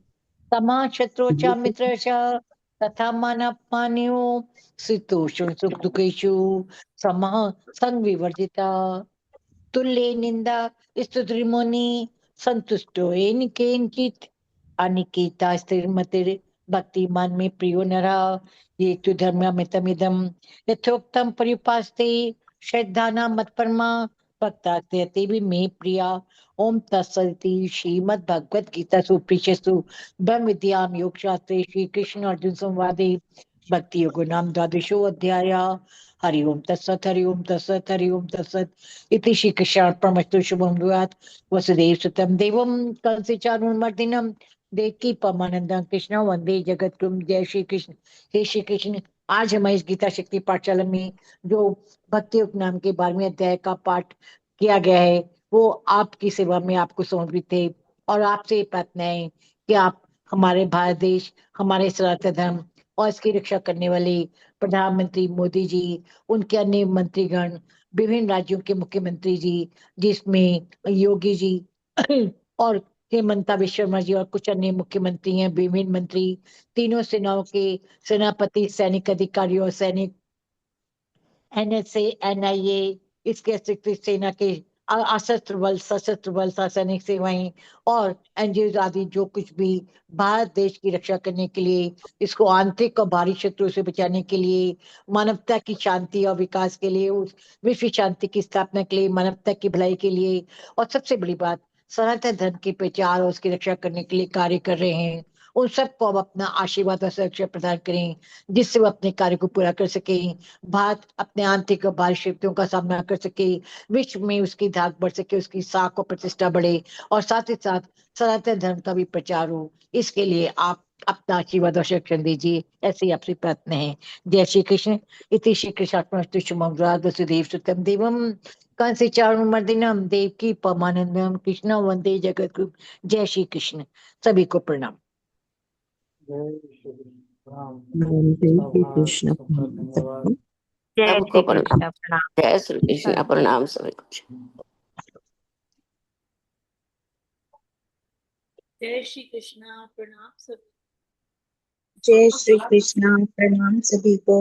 तमा शत्रु च मित्र च तथा मानपान्यो शीतोषु सुख दुखेषु समः संविवर्जिता तुल्ये निंदा स्तुतिर्मुनि संतुष्टो येन केनचित् अनिकेता स्थिरमतिर भक्तिमान में प्रियो नरा ये तु धर्ममितमिदं यथोक्तं परिपास्ते श्रद्धाना मत्परमा भक्तास्ते भी मे प्रिया ओम तत्सदिति श्रीमद् भगवत गीता सुप्रीशस्तु ब्रह्म विद्याम योग शास्त्रे श्री कृष्ण अर्जुन संवादे भक्ति योगो नाम द्वादशो अध्याय हरि ओम तत्सत हरि ओम तत्सत हरि ओम तत्सत इति श्री कृष्णार्पणमस्तु शुभम भूयात् वसुदेव सुतं देवं कंसे चारुमर्दिनं देवकी परमानंदं कृष्ण वंदे जगत गुरु जय श्री कृष्ण। हे श्री कृष्ण, आज हमारी इस गीता शक्ति पाठशाला में जो भक्ति योग नाम के 12वें अध्याय का पाठ किया गया है वो आपकी सेवा में आपको समर्पित है और आपसे प्रार्थना है कि आप हमारे भारत देश, हमारे सनातन धर्म और इसकी रक्षा करने वाले प्रधानमंत्री मोदी जी, उनके अन्य मंत्रीगण, विभिन्न राज्यों के मुख्यमंत्री जी, जिसमें योगी जी और हेमंता विश्व शर्मा जी और कुछ अन्य मुख्यमंत्री हैं, विभिन्न मंत्री, तीनों सेनाओं के सेनापति, सैनिक अधिकारी और सैनिक, एनएसए, एनआईए, इसके अतिरिक्त सेना के सशस्त्र बल, सशस्त्र बल, सैनिक सेवाएं और एनजीओ आदि जो कुछ भी भारत देश की रक्षा करने के लिए, इसको आंतरिक और बाहरी शत्रुओं से बचाने के लिए, मानवता की शांति और विकास के लिए, उस विश्व शांति की स्थापना के लिए, मानवता की भलाई के लिए और सबसे बड़ी बात सनातन धर्म के प्रचार और उसकी रक्षा करने के लिए कार्य कर रहे हैं, उन सबको अब अपना आशीर्वाद और सुरक्षा प्रदान करें जिससे वो अपने कार्य को पूरा कर सके, भारत अपने आंतरिक और बाहरी शक्तियों का सामना कर सके, विश्व में उसकी धाक बढ़ सके, उसकी साख और प्रतिष्ठा बढ़े और साथ ही साथ सनातन धर्म का भी प्रचार हो। इसके लिए आप अपना आशीर्वाद और शिक्षण दीजिए, ऐसी आपसे प्रार्थना है। जय श्री कृष्ण। इति श्री कृष्णार्पणमस्तु शुभम वसुदेव सुतं देवम कंसे चारुमर्दिनम देवकी परमानंदम कृष्ण वंदे जगत गुरु। जय श्री कृष्ण। सभी को प्रणाम। कृष्ण। जय सबको श्री प्रणाम। कृष्ण। प्रणाम। जय श्री कृष्ण। प्रणाम सभी को। जय श्री कृष्णा। प्रणाम सभी। जय श्री कृष्णा। प्रणाम सभी को।